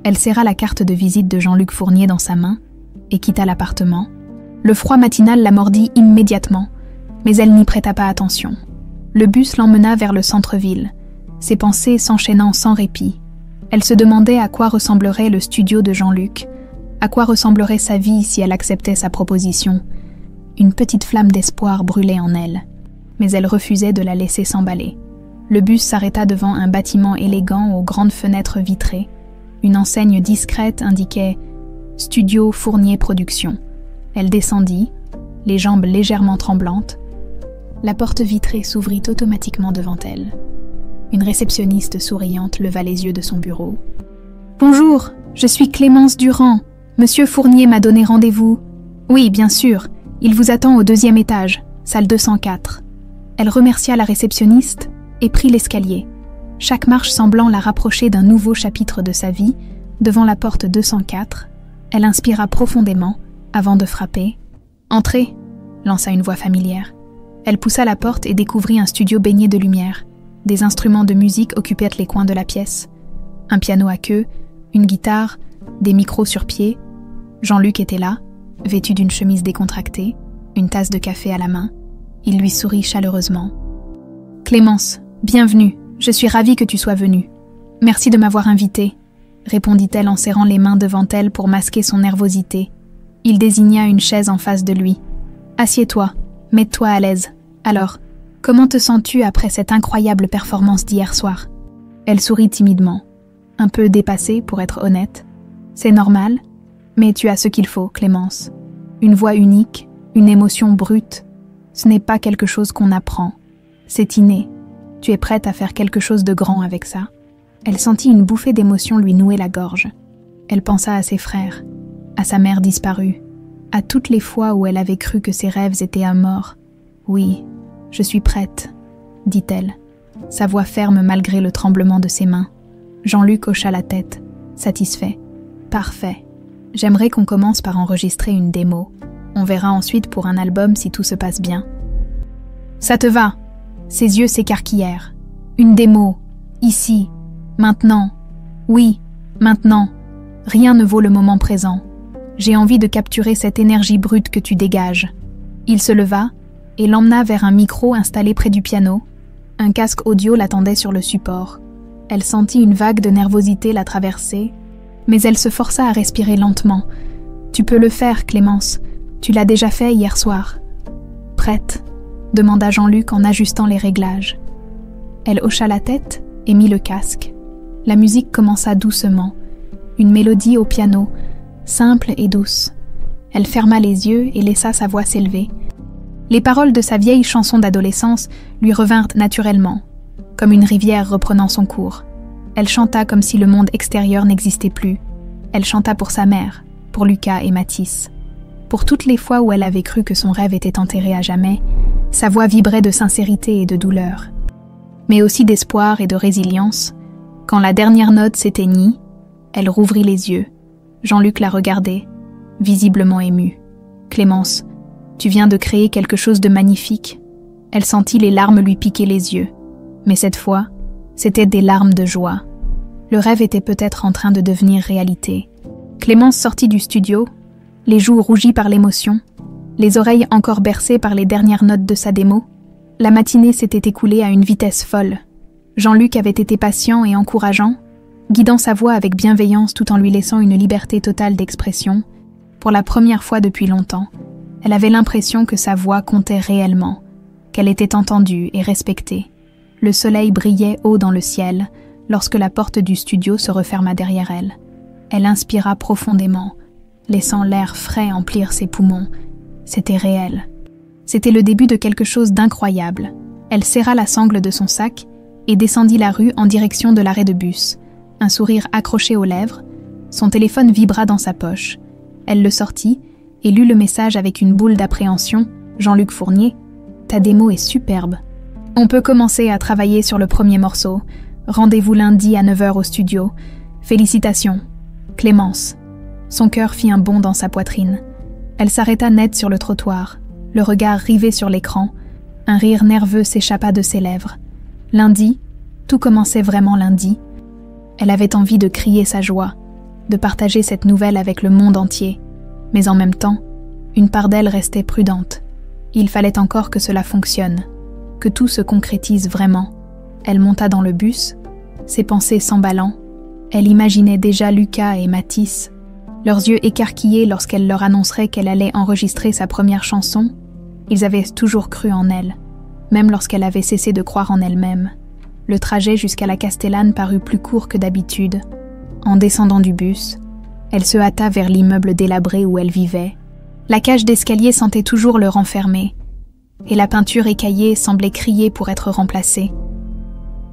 Speaker 1: Elle serra la carte de visite de Jean-Luc Fournier dans sa main et quitta l'appartement. Le froid matinal la mordit immédiatement, mais elle n'y prêta pas attention. Le bus l'emmena vers le centre-ville, ses pensées s'enchaînant sans répit. Elle se demandait à quoi ressemblerait le studio de Jean-Luc, à quoi ressemblerait sa vie si elle acceptait sa proposition. Une petite flamme d'espoir brûlait en elle, mais elle refusait de la laisser s'emballer. Le bus s'arrêta devant un bâtiment élégant aux grandes fenêtres vitrées. Une enseigne discrète indiquait « Studio Fournier Productions ». Elle descendit, les jambes légèrement tremblantes. La porte vitrée s'ouvrit automatiquement devant elle. Une réceptionniste souriante leva les yeux de son bureau. « Bonjour, je suis Clémence Durand. Monsieur Fournier m'a donné rendez-vous. »« Oui, bien sûr, il vous attend au 2e étage, salle 204. » Elle remercia la réceptionniste et prit l'escalier, chaque marche semblant la rapprocher d'un nouveau chapitre de sa vie. Devant la porte 204, elle inspira profondément avant de frapper. « Entrez !» lança une voix familière. Elle poussa la porte et découvrit un studio baigné de lumière. Des instruments de musique occupaient les coins de la pièce. Un piano à queue, une guitare, des micros sur pied. Jean-Luc était là, vêtu d'une chemise décontractée, une tasse de café à la main. Il lui sourit chaleureusement. « Clémence, bienvenue, je suis ravie que tu sois venue. Merci de m'avoir invitée, » répondit-elle en serrant les mains devant elle pour masquer son nervosité. Il désigna une chaise en face de lui. « Assieds-toi, mets-toi à l'aise. Alors, comment te sens-tu après cette incroyable performance d'hier soir ?» Elle sourit timidement, un peu dépassée pour être honnête. « C'est normal, mais tu as ce qu'il faut, Clémence. Une voix unique, une émotion brute. Ce n'est pas quelque chose qu'on apprend. C'est inné. Tu es prête à faire quelque chose de grand avec ça. » Elle sentit une bouffée d'émotion lui nouer la gorge. Elle pensa à ses frères, à sa mère disparue, à toutes les fois où elle avait cru que ses rêves étaient à mort. « Oui, je suis prête, » dit-elle, sa voix ferme malgré le tremblement de ses mains. Jean-Luc hocha la tête, satisfait. « Parfait. J'aimerais qu'on commence par enregistrer une démo. On verra ensuite pour un album si tout se passe bien. »« Ça te va ?» Ses yeux s'écarquillèrent. Une démo. Ici. Maintenant. Oui, maintenant. Rien ne vaut le moment présent. J'ai envie de capturer cette énergie brute que tu dégages. » Il se leva et l'emmena vers un micro installé près du piano. Un casque audio l'attendait sur le support. Elle sentit une vague de nervosité la traverser, mais elle se força à respirer lentement. « Tu peux le faire, Clémence. Tu l'as déjà fait hier soir. »« Prête ?» demanda Jean-Luc en ajustant les réglages. Elle hocha la tête et mit le casque. La musique commença doucement. Une mélodie au piano, simple et douce. Elle ferma les yeux et laissa sa voix s'élever. Les paroles de sa vieille chanson d'adolescence lui revinrent naturellement, comme une rivière reprenant son cours. Elle chanta comme si le monde extérieur n'existait plus. Elle chanta pour sa mère, pour Lucas et Mathis. Pour toutes les fois où elle avait cru que son rêve était enterré à jamais, sa voix vibrait de sincérité et de douleur, mais aussi d'espoir et de résilience. Quand la dernière note s'éteignit, elle rouvrit les yeux. Jean-Luc la regardait, visiblement ému. « Clémence, tu viens de créer quelque chose de magnifique. » Elle sentit les larmes lui piquer les yeux. Mais cette fois, c'étaient des larmes de joie. Le rêve était peut-être en train de devenir réalité. Clémence sortit du studio, les joues rougies par l'émotion, les oreilles encore bercées par les dernières notes de sa démo. La matinée s'était écoulée à une vitesse folle. Jean-Luc avait été patient et encourageant, guidant sa voix avec bienveillance tout en lui laissant une liberté totale d'expression. Pour la première fois depuis longtemps, elle avait l'impression que sa voix comptait réellement, qu'elle était entendue et respectée. Le soleil brillait haut dans le ciel lorsque la porte du studio se referma derrière elle. Elle inspira profondément, laissant l'air frais emplir ses poumons. C'était réel. C'était le début de quelque chose d'incroyable. Elle serra la sangle de son sac et descendit la rue en direction de l'arrêt de bus. Un sourire accroché aux lèvres, son téléphone vibra dans sa poche. Elle le sortit et lut le message avec une boule d'appréhension. « Jean-Luc Fournier, ta démo est superbe. On peut commencer à travailler sur le premier morceau. Rendez-vous lundi à 9h au studio. Félicitations. Clémence. » Son cœur fit un bond dans sa poitrine. Elle s'arrêta net sur le trottoir, le regard rivé sur l'écran. Un rire nerveux s'échappa de ses lèvres. Lundi, tout commençait vraiment lundi. Elle avait envie de crier sa joie, de partager cette nouvelle avec le monde entier. Mais en même temps, une part d'elle restait prudente. Il fallait encore que cela fonctionne, que tout se concrétise vraiment. Elle monta dans le bus, ses pensées s'emballant. Elle imaginait déjà Lucas et Mathis, leurs yeux écarquillés lorsqu'elle leur annoncerait qu'elle allait enregistrer sa première chanson. Ils avaient toujours cru en elle, même lorsqu'elle avait cessé de croire en elle-même. Le trajet jusqu'à la Castellane parut plus court que d'habitude. En descendant du bus, elle se hâta vers l'immeuble délabré où elle vivait. La cage d'escalier sentait toujours le renfermer, et la peinture écaillée semblait crier pour être remplacée.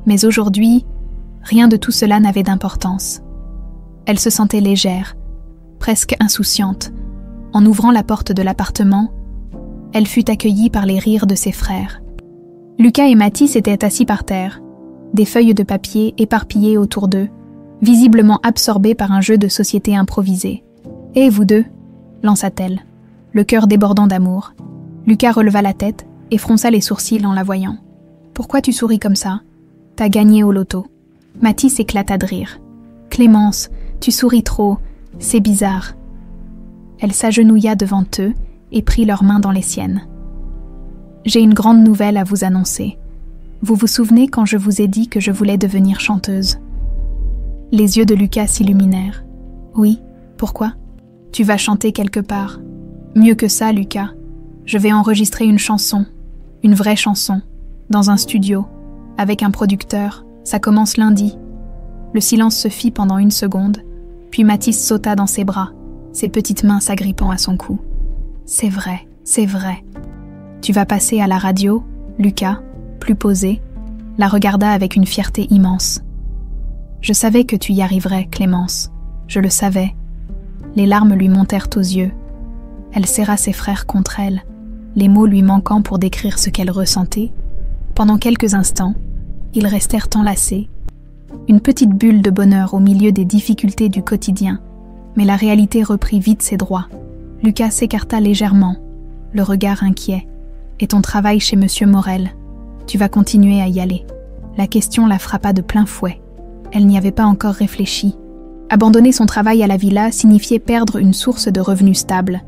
Speaker 1: Mais aujourd'hui, rien de tout cela n'avait d'importance. Elle se sentait légère, presque insouciante. En ouvrant la porte de l'appartement, elle fut accueillie par les rires de ses frères. Lucas et Mathis étaient assis par terre, des feuilles de papier éparpillées autour d'eux, visiblement absorbés par un jeu de société improvisé. « Et vous deux ?» lança-t-elle, le cœur débordant d'amour. Lucas releva la tête et fronça les sourcils en la voyant. « Pourquoi tu souris comme ça ? T'as gagné au loto. » Mathis éclata de rire. « Clémence, tu souris trop, c'est bizarre. » Elle s'agenouilla devant eux et prit leurs mains dans les siennes. « J'ai une grande nouvelle à vous annoncer. Vous vous souvenez quand je vous ai dit que je voulais devenir chanteuse ?» Les yeux de Lucas s'illuminèrent. « Oui, pourquoi ? Tu vas chanter quelque part. Mieux que ça, Lucas. Je vais enregistrer une chanson, une vraie chanson, dans un studio, avec un producteur. Ça commence lundi. » Le silence se fit pendant une seconde, puis Mathis sauta dans ses bras, ses petites mains s'agrippant à son cou. « C'est vrai, c'est vrai. Tu vas passer à la radio ?» Lucas, plus posé, la regarda avec une fierté immense. « Je savais que tu y arriverais, Clémence. Je le savais. » Les larmes lui montèrent aux yeux. Elle serra ses frères contre elle, les mots lui manquant pour décrire ce qu'elle ressentait. Pendant quelques instants, ils restèrent enlacés, une petite bulle de bonheur au milieu des difficultés du quotidien, mais la réalité reprit vite ses droits. Lucas s'écarta légèrement, le regard inquiet. « Et ton travail chez Monsieur Morel, tu vas continuer à y aller. La question la frappa de plein fouet. Elle n'y avait pas encore réfléchi. Abandonner son travail à la villa signifiait perdre une source de revenus stable,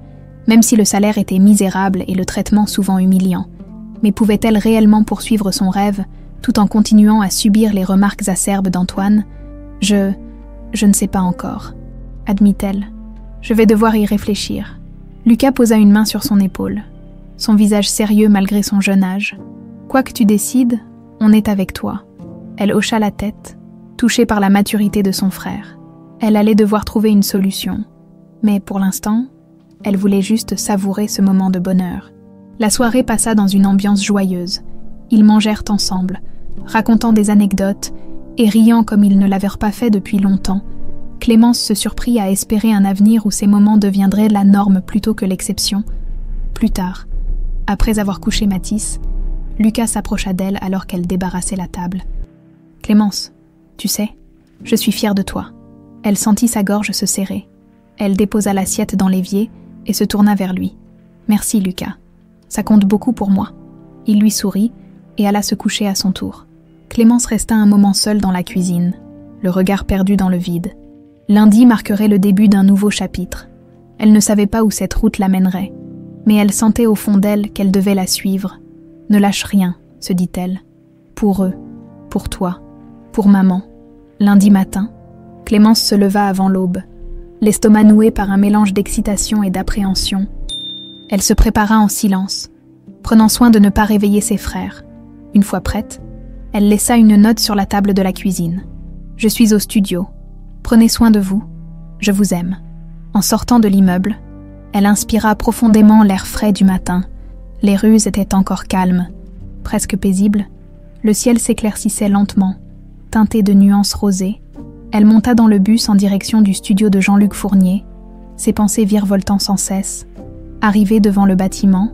Speaker 1: même si le salaire était misérable et le traitement souvent humiliant. Mais pouvait-elle réellement poursuivre son rêve tout en continuant à subir les remarques acerbes d'Antoine ? Je ne sais pas encore, admit-elle. Je vais devoir y réfléchir. Lucas posa une main sur son épaule, son visage sérieux malgré son jeune âge. Quoi que tu décides, on est avec toi. Elle hocha la tête, touchée par la maturité de son frère. Elle allait devoir trouver une solution, mais pour l'instant, elle voulait juste savourer ce moment de bonheur. La soirée passa dans une ambiance joyeuse. Ils mangèrent ensemble, racontant des anecdotes et riant comme ils ne l'avaient pas fait depuis longtemps. Clémence se surprit à espérer un avenir où ces moments deviendraient la norme plutôt que l'exception. Plus tard, après avoir couché Mathis, Lucas s'approcha d'elle alors qu'elle débarrassait la table. « Clémence, tu sais, je suis fière de toi. » Elle sentit sa gorge se serrer. Elle déposa l'assiette dans l'évier et se tourna vers lui. « Merci, Lucas. Ça compte beaucoup pour moi. » Il lui sourit et alla se coucher à son tour. Clémence resta un moment seule dans la cuisine, le regard perdu dans le vide. Lundi marquerait le début d'un nouveau chapitre. Elle ne savait pas où cette route l'amènerait, mais elle sentait au fond d'elle qu'elle devait la suivre. « Ne lâche rien, » se dit-elle. « Pour eux, pour toi, pour maman. » Lundi matin, Clémence se leva avant l'aube, l'estomac noué par un mélange d'excitation et d'appréhension. Elle se prépara en silence, prenant soin de ne pas réveiller ses frères. Une fois prête, elle laissa une note sur la table de la cuisine. « Je suis au studio. Prenez soin de vous. Je vous aime. » En sortant de l'immeuble, elle inspira profondément l'air frais du matin. Les rues étaient encore calmes, presque paisibles. Le ciel s'éclaircissait lentement, teinté de nuances rosées. Elle monta dans le bus en direction du studio de Jean-Luc Fournier, ses pensées virevoltant sans cesse. Arrivée devant le bâtiment,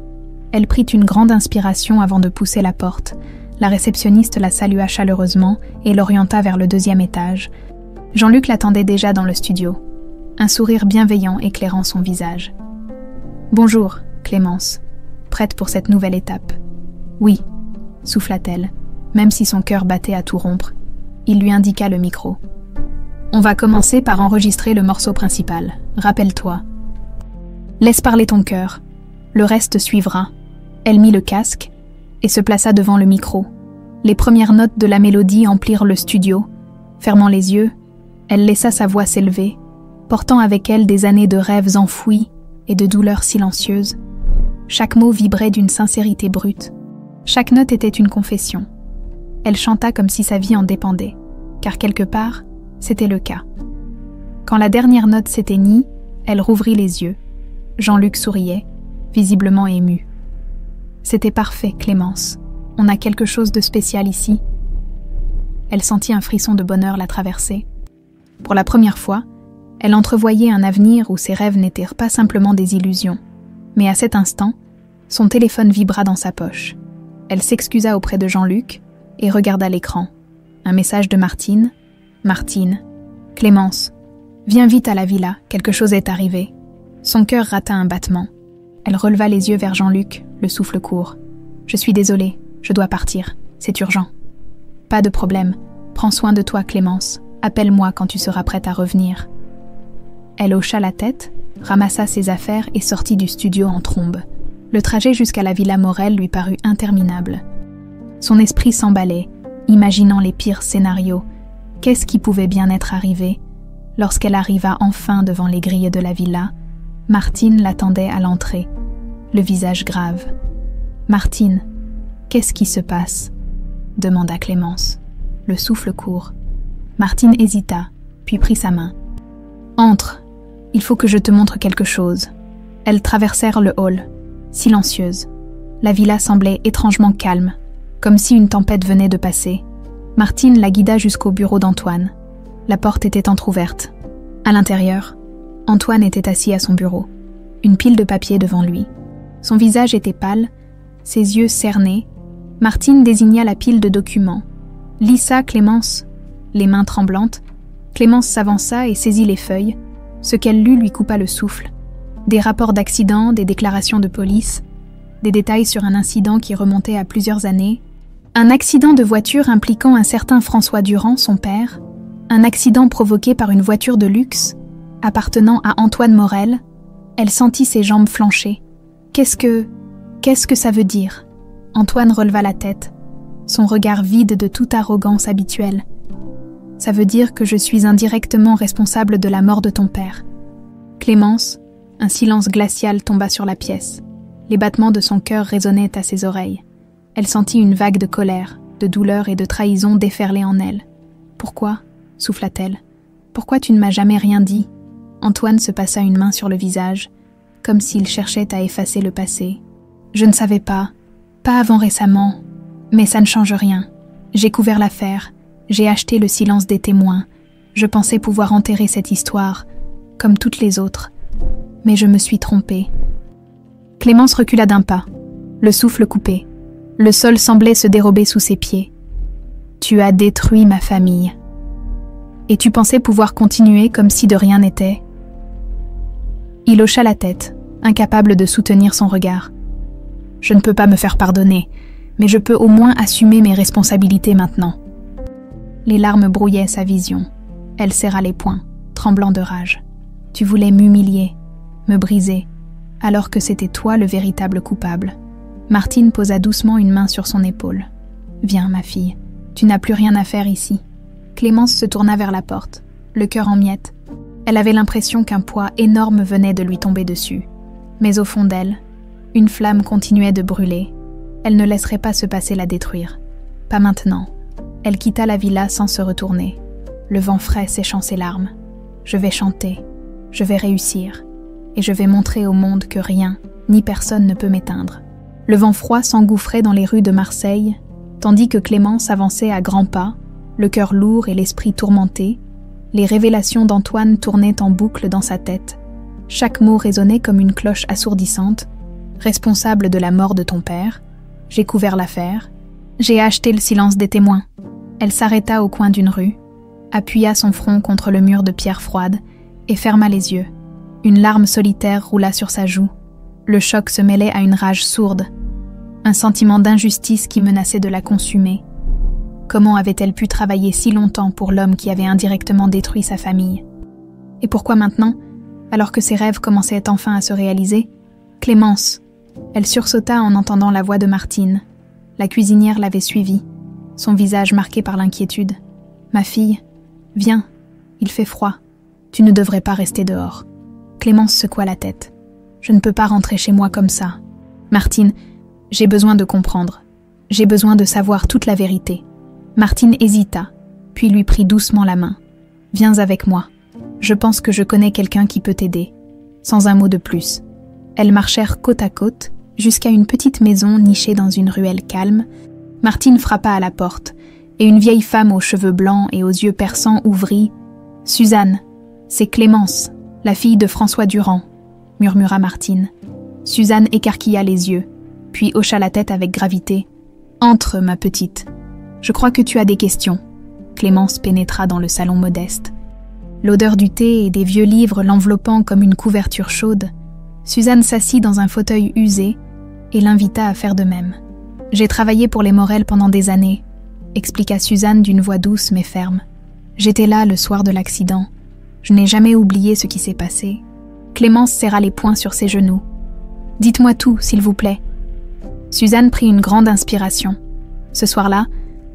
Speaker 1: elle prit une grande inspiration avant de pousser la porte. La réceptionniste la salua chaleureusement et l'orienta vers le 2e étage. Jean-Luc l'attendait déjà dans le studio, un sourire bienveillant éclairant son visage. « Bonjour, Clémence. Prête pour cette nouvelle étape ? » « Oui, » souffla-t-elle, même si son cœur battait à tout rompre. Il lui indiqua le micro. « On va commencer par enregistrer le morceau principal. Rappelle-toi. Laisse parler ton cœur. Le reste suivra. » Elle mit le casque et se plaça devant le micro. Les premières notes de la mélodie emplirent le studio. Fermant les yeux, elle laissa sa voix s'élever, portant avec elle des années de rêves enfouis et de douleurs silencieuses. Chaque mot vibrait d'une sincérité brute. Chaque note était une confession. Elle chanta comme si sa vie en dépendait, car quelque part, c'était le cas. Quand la dernière note s'éteignit, elle rouvrit les yeux. Jean-Luc souriait, visiblement ému. « C'était parfait, Clémence. On a quelque chose de spécial ici. » Elle sentit un frisson de bonheur la traverser. Pour la première fois, elle entrevoyait un avenir où ses rêves n'étaient pas simplement des illusions. Mais à cet instant, son téléphone vibra dans sa poche. Elle s'excusa auprès de Jean-Luc et regarda l'écran. Un message de Martine. « Martine. Clémence. Viens vite à la villa, quelque chose est arrivé. » Son cœur rata un battement. Elle releva les yeux vers Jean-Luc, le souffle court. « Je suis désolée, je dois partir. C'est urgent. » « Pas de problème. Prends soin de toi, Clémence. Appelle-moi quand tu seras prête à revenir. » Elle hocha la tête, ramassa ses affaires et sortit du studio en trombe. Le trajet jusqu'à la villa Morel lui parut interminable. Son esprit s'emballait, imaginant les pires scénarios. Qu'est-ce qui pouvait bien être arrivé? Lorsqu'elle arriva enfin devant les grilles de la villa, Martine l'attendait à l'entrée, le visage grave. « Martine, qu'est-ce qui se passe ?» demanda Clémence, le souffle court. Martine hésita, puis prit sa main. « Entre, il faut que je te montre quelque chose. » Elles traversèrent le hall, silencieuses. La villa semblait étrangement calme, comme si une tempête venait de passer. Martine la guida jusqu'au bureau d'Antoine. La porte était entr'ouverte. À l'intérieur, Antoine était assis à son bureau, une pile de papiers devant lui. Son visage était pâle, ses yeux cernés. Martine désigna la pile de documents. « Lis ça, Clémence. » Les mains tremblantes, Clémence s'avança et saisit les feuilles. Ce qu'elle lut lui coupa le souffle. Des rapports d'accident, des déclarations de police, des détails sur un incident qui remontait à plusieurs années. Un accident de voiture impliquant un certain François Durand, son père, un accident provoqué par une voiture de luxe, appartenant à Antoine Morel, elle sentit ses jambes flancher. Qu'est-ce que ça veut dire? Antoine releva la tête, son regard vide de toute arrogance habituelle. Ça veut dire que je suis indirectement responsable de la mort de ton père. Clémence, un silence glacial tomba sur la pièce. Les battements de son cœur résonnaient à ses oreilles. Elle sentit une vague de colère, de douleur et de trahison déferler en elle. « Pourquoi ?» souffla-t-elle. « Pourquoi tu ne m'as jamais rien dit ?» Antoine se passa une main sur le visage, comme s'il cherchait à effacer le passé. « Je ne savais pas avant récemment, mais ça ne change rien. J'ai couvert l'affaire, j'ai acheté le silence des témoins. Je pensais pouvoir enterrer cette histoire, comme toutes les autres. Mais je me suis trompée. » Clémence recula d'un pas, le souffle coupé. Le sol semblait se dérober sous ses pieds. « Tu as détruit ma famille. Et tu pensais pouvoir continuer comme si de rien n'était ?» Il hocha la tête, incapable de soutenir son regard. « Je ne peux pas me faire pardonner, mais je peux au moins assumer mes responsabilités maintenant. » Les larmes brouillaient sa vision. Elle serra les poings, tremblant de rage. « Tu voulais m'humilier, me briser, alors que c'était toi le véritable coupable. » Martine posa doucement une main sur son épaule. « Viens, ma fille, tu n'as plus rien à faire ici. » Clémence se tourna vers la porte, le cœur en miettes. Elle avait l'impression qu'un poids énorme venait de lui tomber dessus. Mais au fond d'elle, une flamme continuait de brûler. Elle ne laisserait pas se passer la détruire. Pas maintenant. Elle quitta la villa sans se retourner, le vent frais séchant ses larmes. « Je vais chanter, je vais réussir, et je vais montrer au monde que rien, ni personne ne peut m'éteindre. » Le vent froid s'engouffrait dans les rues de Marseille, tandis que Clémence avançait à grands pas, le cœur lourd et l'esprit tourmenté. Les révélations d'Antoine tournaient en boucle dans sa tête. Chaque mot résonnait comme une cloche assourdissante. « Responsable de la mort de ton père, j'ai couvert l'affaire, j'ai acheté le silence des témoins. » Elle s'arrêta au coin d'une rue, appuya son front contre le mur de pierre froide et ferma les yeux. Une larme solitaire roula sur sa joue. Le choc se mêlait à une rage sourde, un sentiment d'injustice qui menaçait de la consumer. Comment avait-elle pu travailler si longtemps pour l'homme qui avait indirectement détruit sa famille? Et pourquoi maintenant, alors que ses rêves commençaient enfin à se réaliser? Clémence! Elle sursauta en entendant la voix de Martine. La cuisinière l'avait suivie, son visage marqué par l'inquiétude. « Ma fille, viens, il fait froid. Tu ne devrais pas rester dehors. » Clémence secoua la tête. « Je ne peux pas rentrer chez moi comme ça. Martine, j'ai besoin de comprendre. J'ai besoin de savoir toute la vérité. » Martine hésita, puis lui prit doucement la main. « Viens avec moi. Je pense que je connais quelqu'un qui peut t'aider. » Sans un mot de plus. Elles marchèrent côte à côte, jusqu'à une petite maison nichée dans une ruelle calme. Martine frappa à la porte, et une vieille femme aux cheveux blancs et aux yeux perçants ouvrit. « Suzanne, c'est Clémence, la fille de François Durand, » murmura Martine. Suzanne écarquilla les yeux, puis hocha la tête avec gravité. « Entre, ma petite. Je crois que tu as des questions. » Clémence pénétra dans le salon modeste. L'odeur du thé et des vieux livres l'enveloppant comme une couverture chaude, Suzanne s'assit dans un fauteuil usé et l'invita à faire de même. « J'ai travaillé pour les Morel pendant des années, » expliqua Suzanne d'une voix douce mais ferme. « J'étais là le soir de l'accident. Je n'ai jamais oublié ce qui s'est passé. » Clémence serra les poings sur ses genoux. « Dites-moi tout, s'il vous plaît. » Suzanne prit une grande inspiration. Ce soir-là,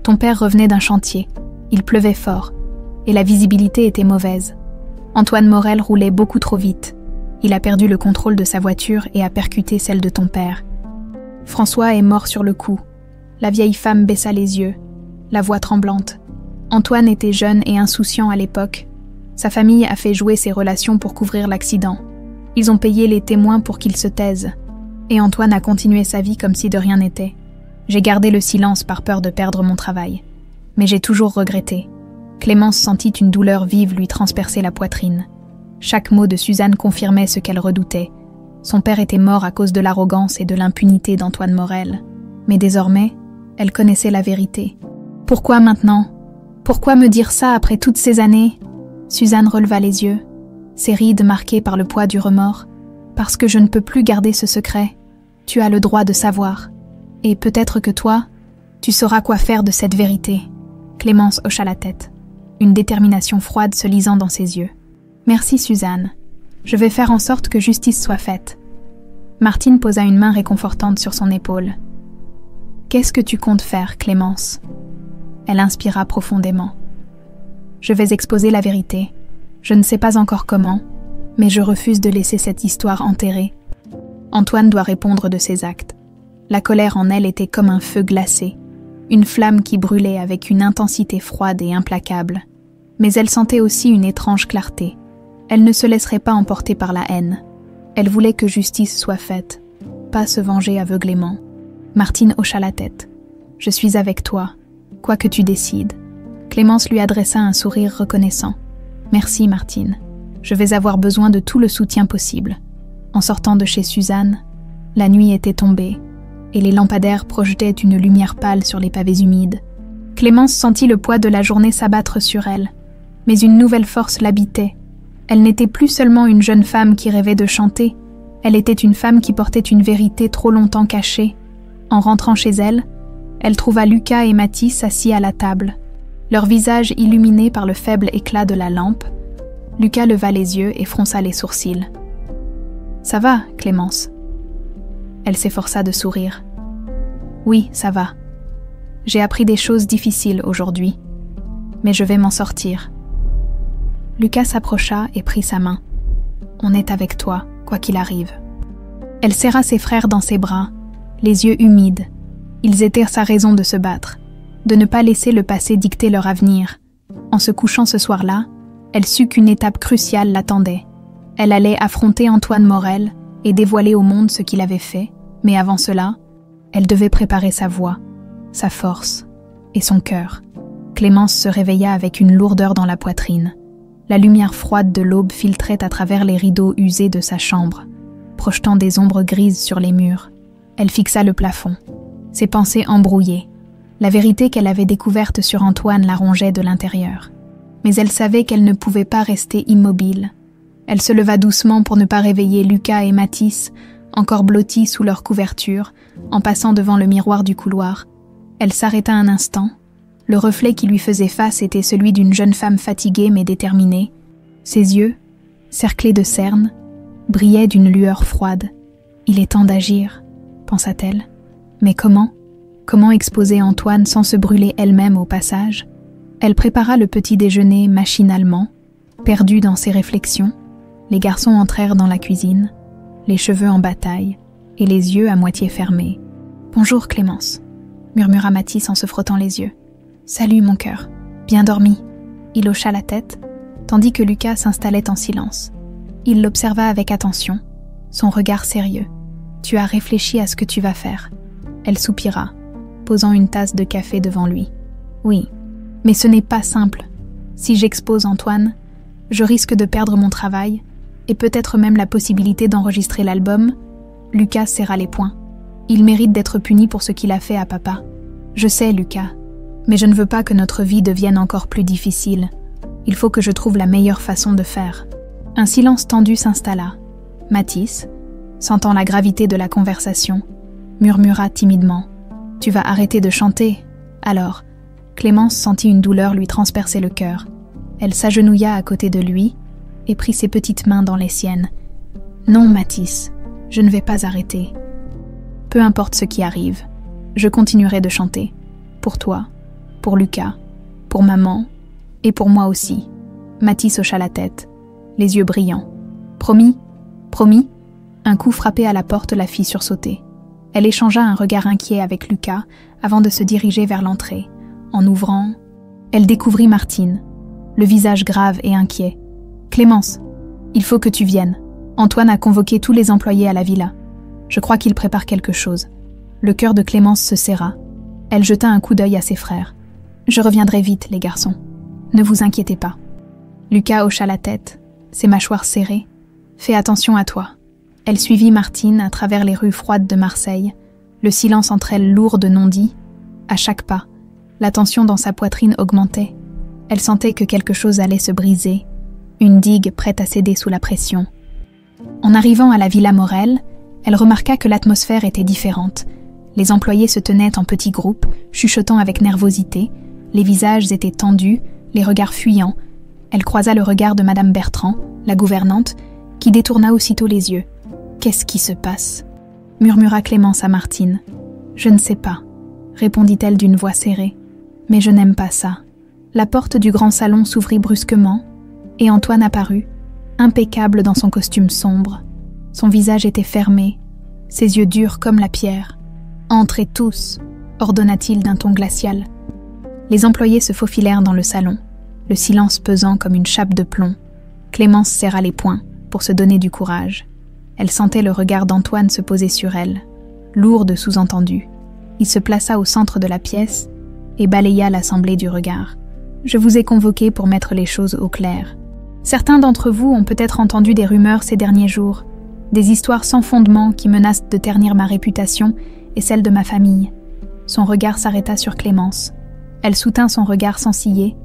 Speaker 1: ton père revenait d'un chantier. Il pleuvait fort, et la visibilité était mauvaise. Antoine Morel roulait beaucoup trop vite. Il a perdu le contrôle de sa voiture et a percuté celle de ton père. François est mort sur le coup. La vieille femme baissa les yeux, la voix tremblante. Antoine était jeune et insouciant à l'époque. Sa famille a fait jouer ses relations pour couvrir l'accident. Ils ont payé les témoins pour qu'ils se taisent. Et Antoine a continué sa vie comme si de rien n'était. J'ai gardé le silence par peur de perdre mon travail. Mais j'ai toujours regretté. Clémence sentit une douleur vive lui transpercer la poitrine. Chaque mot de Suzanne confirmait ce qu'elle redoutait. Son père était mort à cause de l'arrogance et de l'impunité d'Antoine Morel. Mais désormais, elle connaissait la vérité. « Pourquoi maintenant? Pourquoi me dire ça après toutes ces années ?» Suzanne releva les yeux, ses rides marquées par le poids du remords. « Parce que je ne peux plus garder ce secret. Tu as le droit de savoir. Et peut-être que toi, Tu sauras quoi faire de cette vérité. Clémence hocha la tête, une détermination froide se lisant dans ses yeux. Merci Suzanne. Je vais faire en sorte que justice soit faite. Martine posa une main réconfortante sur son épaule. Qu'est-ce que tu comptes faire, Clémence? Elle inspira profondément. Je vais exposer la vérité. Je ne sais pas encore comment, mais je refuse de laisser cette histoire enterrée. Antoine doit répondre de ses actes. La colère en elle était comme un feu glacé, une flamme qui brûlait avec une intensité froide et implacable. Mais elle sentait aussi une étrange clarté. Elle ne se laisserait pas emporter par la haine. Elle voulait que justice soit faite, pas se venger aveuglément. Martine hocha la tête. « Je suis avec toi, quoi que tu décides. » Clémence lui adressa un sourire reconnaissant. « Merci Martine, je vais avoir besoin de tout le soutien possible. » En sortant de chez Suzanne, la nuit était tombée et les lampadaires projetaient une lumière pâle sur les pavés humides. Clémence sentit le poids de la journée s'abattre sur elle, mais une nouvelle force l'habitait. Elle n'était plus seulement une jeune femme qui rêvait de chanter, elle était une femme qui portait une vérité trop longtemps cachée. En rentrant chez elle, elle trouva Lucas et Mathis assis à la table, leurs visages illuminés par le faible éclat de la lampe. Lucas leva les yeux et fronça les sourcils. « Ça va, Clémence ?» Elle s'efforça de sourire. « Oui, ça va. J'ai appris des choses difficiles aujourd'hui, mais je vais m'en sortir. » Lucas s'approcha et prit sa main. « On est avec toi, quoi qu'il arrive. » Elle serra ses frères dans ses bras, les yeux humides. Ils étaient sa raison de se battre, de ne pas laisser le passé dicter leur avenir. En se couchant ce soir-là, elle sut qu'une étape cruciale l'attendait. Elle allait affronter Antoine Morel et dévoiler au monde ce qu'il avait fait, mais avant cela, elle devait préparer sa voix, sa force et son cœur. Clémence se réveilla avec une lourdeur dans la poitrine. La lumière froide de l'aube filtrait à travers les rideaux usés de sa chambre, projetant des ombres grises sur les murs. Elle fixa le plafond, ses pensées embrouillées. La vérité qu'elle avait découverte sur Antoine la rongeait de l'intérieur. Mais elle savait qu'elle ne pouvait pas rester immobile. Elle se leva doucement pour ne pas réveiller Lucas et Mathis, encore blottis sous leur couverture, en passant devant le miroir du couloir. Elle s'arrêta un instant. Le reflet qui lui faisait face était celui d'une jeune femme fatiguée mais déterminée. Ses yeux, cerclés de cernes, brillaient d'une lueur froide. « Il est temps d'agir », pensa-t-elle. Mais comment? Comment exposer Antoine sans se brûler elle-même au passage? Elle prépara le petit déjeuner machinalement, perdue dans ses réflexions. Les garçons entrèrent dans la cuisine, les cheveux en bataille et les yeux à moitié fermés. « Bonjour Clémence », murmura Mathis en se frottant les yeux. « Salut mon cœur, bien dormi ?» Il hocha la tête, tandis que Lucas s'installait en silence. Il l'observa avec attention, son regard sérieux. « Tu as réfléchi à ce que tu vas faire ?» Elle soupira, posant une tasse de café devant lui. « Oui, mais ce n'est pas simple. Si j'expose Antoine, je risque de perdre mon travail, et peut-être même la possibilité d'enregistrer l'album. » Lucas serra les poings. « Il mérite d'être puni pour ce qu'il a fait à papa. Je sais, Lucas, mais je ne veux pas que notre vie devienne encore plus difficile. Il faut que je trouve la meilleure façon de faire. » Un silence tendu s'installa. Mathis, sentant la gravité de la conversation, murmura timidement. « Tu vas arrêter de chanter, alors ?» Clémence sentit une douleur lui transpercer le cœur. Elle s'agenouilla à côté de lui et prit ses petites mains dans les siennes. « Non, Mathis, je ne vais pas arrêter. Peu importe ce qui arrive, je continuerai de chanter. Pour toi, pour Lucas, pour maman et pour moi aussi. » Mathis hocha la tête, les yeux brillants. « Promis? Promis ?» Un coup frappé à la porte la fit sursauter. Elle échangea un regard inquiet avec Lucas avant de se diriger vers l'entrée. En ouvrant, elle découvrit Martine, le visage grave et inquiet. « Clémence, il faut que tu viennes. Antoine a convoqué tous les employés à la villa. Je crois qu'il prépare quelque chose. » Le cœur de Clémence se serra. Elle jeta un coup d'œil à ses frères. « Je reviendrai vite, les garçons. Ne vous inquiétez pas. » Lucas hocha la tête, ses mâchoires serrées. « Fais attention à toi. » Elle suivit Martine à travers les rues froides de Marseille, le silence entre elles lourd de non-dits. À chaque pas, la tension dans sa poitrine augmentait. Elle sentait que quelque chose allait se briser, une digue prête à céder sous la pression. En arrivant à la Villa Morel, elle remarqua que l'atmosphère était différente. Les employés se tenaient en petits groupes, chuchotant avec nervosité. Les visages étaient tendus, les regards fuyants. Elle croisa le regard de Madame Bertrand, la gouvernante, qui détourna aussitôt les yeux. « Qu'est-ce qui se passe ?» murmura Clémence à Martine. « Je ne sais pas, » répondit-elle d'une voix serrée. « Mais je n'aime pas ça. » La porte du grand salon s'ouvrit brusquement, et Antoine apparut, impeccable dans son costume sombre. Son visage était fermé, ses yeux durs comme la pierre. « Entrez tous !» ordonna-t-il d'un ton glacial. Les employés se faufilèrent dans le salon, le silence pesant comme une chape de plomb. Clémence serra les poings pour se donner du courage. Elle sentait le regard d'Antoine se poser sur elle, lourd de sous-entendus. Il se plaça au centre de la pièce et balaya l'assemblée du regard. « Je vous ai convoqué pour mettre les choses au clair. Certains d'entre vous ont peut-être entendu des rumeurs ces derniers jours, des histoires sans fondement qui menacent de ternir ma réputation et celle de ma famille. » Son regard s'arrêta sur Clémence. Elle soutint son regard sans ciller,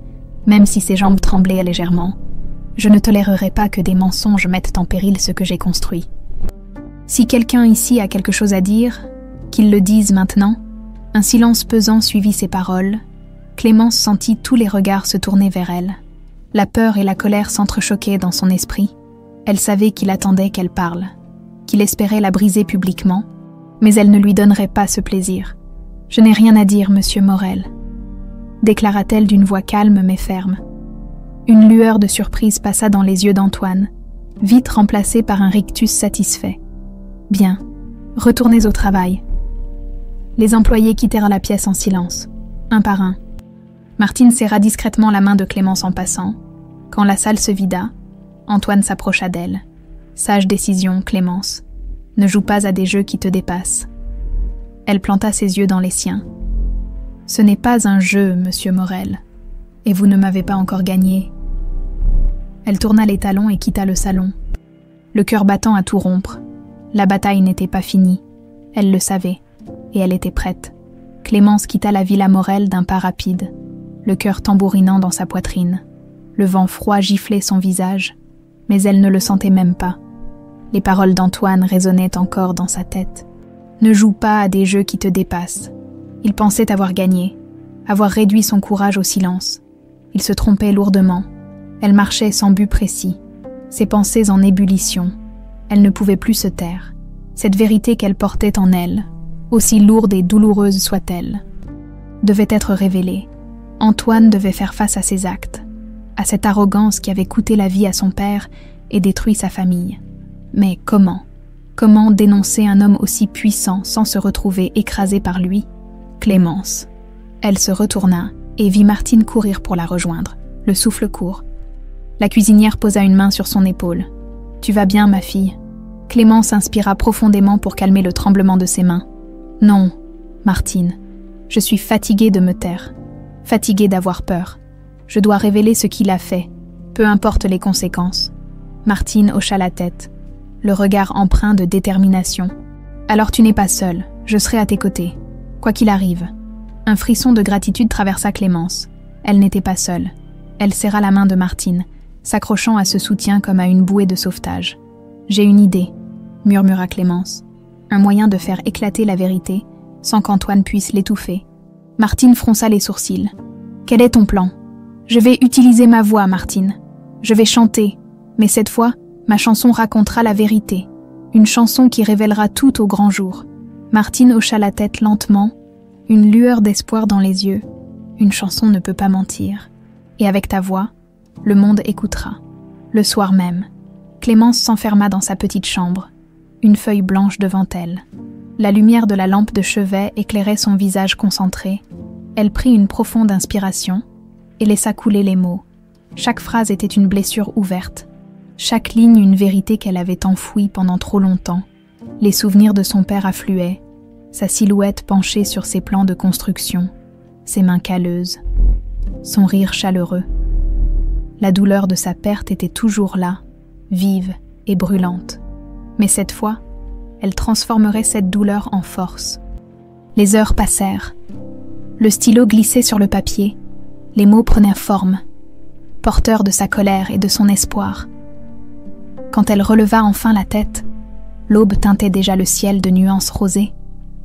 Speaker 1: même si ses jambes tremblaient légèrement. « Je ne tolérerai pas que des mensonges mettent en péril ce que j'ai construit. Si quelqu'un ici a quelque chose à dire, qu'il le dise maintenant. » Un silence pesant suivit ces paroles. Clémence sentit tous les regards se tourner vers elle. La peur et la colère s'entrechoquaient dans son esprit. Elle savait qu'il attendait qu'elle parle, qu'il espérait la briser publiquement, mais elle ne lui donnerait pas ce plaisir. « Je n'ai rien à dire, monsieur Morel, » déclara-t-elle d'une voix calme mais ferme. Une lueur de surprise passa dans les yeux d'Antoine, vite remplacée par un rictus satisfait. « Bien, retournez au travail. » Les employés quittèrent la pièce en silence, un par un. Martine serra discrètement la main de Clémence en passant. Quand la salle se vida, Antoine s'approcha d'elle. « Sage décision, Clémence. Ne joue pas à des jeux qui te dépassent. » Elle planta ses yeux dans les siens. « Ce n'est pas un jeu, monsieur Morel, et vous ne m'avez pas encore gagné. » Elle tourna les talons et quitta le salon. Le cœur battant à tout rompre. La bataille n'était pas finie. Elle le savait. Et elle était prête. Clémence quitta la villa Morel d'un pas rapide, le cœur tambourinant dans sa poitrine. Le vent froid giflait son visage, mais elle ne le sentait même pas. Les paroles d'Antoine résonnaient encore dans sa tête. « Ne joue pas à des jeux qui te dépassent. » Il pensait avoir gagné, avoir réduit son courage au silence. Il se trompait lourdement. Elle marchait sans but précis, ses pensées en ébullition. Elle ne pouvait plus se taire. Cette vérité qu'elle portait en elle, aussi lourde et douloureuse soit-elle, devait être révélée. Antoine devait faire face à ses actes, à cette arrogance qui avait coûté la vie à son père et détruit sa famille. Mais comment ? Comment dénoncer un homme aussi puissant sans se retrouver écrasé par lui ? Clémence. Elle se retourna et vit Martine courir pour la rejoindre, le souffle court. La cuisinière posa une main sur son épaule. « Tu vas bien, ma fille ?» Clémence inspira profondément pour calmer le tremblement de ses mains. « Non, Martine, je suis fatiguée de me taire, fatiguée d'avoir peur. Je dois révéler ce qu'il a fait, peu importe les conséquences. » Martine hocha la tête, le regard empreint de détermination. « Alors tu n'es pas seule, je serai à tes côtés, quoi qu'il arrive. » Un frisson de gratitude traversa Clémence. Elle n'était pas seule. Elle serra la main de Martine, s'accrochant à ce soutien comme à une bouée de sauvetage. « J'ai une idée, » murmura Clémence. Un moyen de faire éclater la vérité, sans qu'Antoine puisse l'étouffer. Martine fronça les sourcils. « Quel est ton plan ? » ?»« Je vais utiliser ma voix, Martine. Je vais chanter, mais cette fois, ma chanson racontera la vérité. Une chanson qui révélera tout au grand jour. » Martine hocha la tête lentement, une lueur d'espoir dans les yeux. « Une chanson ne peut pas mentir. Et avec ta voix, le monde écoutera. » Le soir même, Clémence s'enferma dans sa petite chambre, une feuille blanche devant elle. La lumière de la lampe de chevet éclairait son visage concentré. Elle prit une profonde inspiration et laissa couler les mots. Chaque phrase était une blessure ouverte, chaque ligne une vérité qu'elle avait enfouie pendant trop longtemps. Les souvenirs de son père affluaient, sa silhouette penchée sur ses plans de construction, ses mains calleuses, son rire chaleureux. La douleur de sa perte était toujours là, vive et brûlante. Mais cette fois, elle transformerait cette douleur en force. Les heures passèrent. Le stylo glissait sur le papier. Les mots prenaient forme, porteurs de sa colère et de son espoir. Quand elle releva enfin la tête, l'aube teintait déjà le ciel de nuances rosées.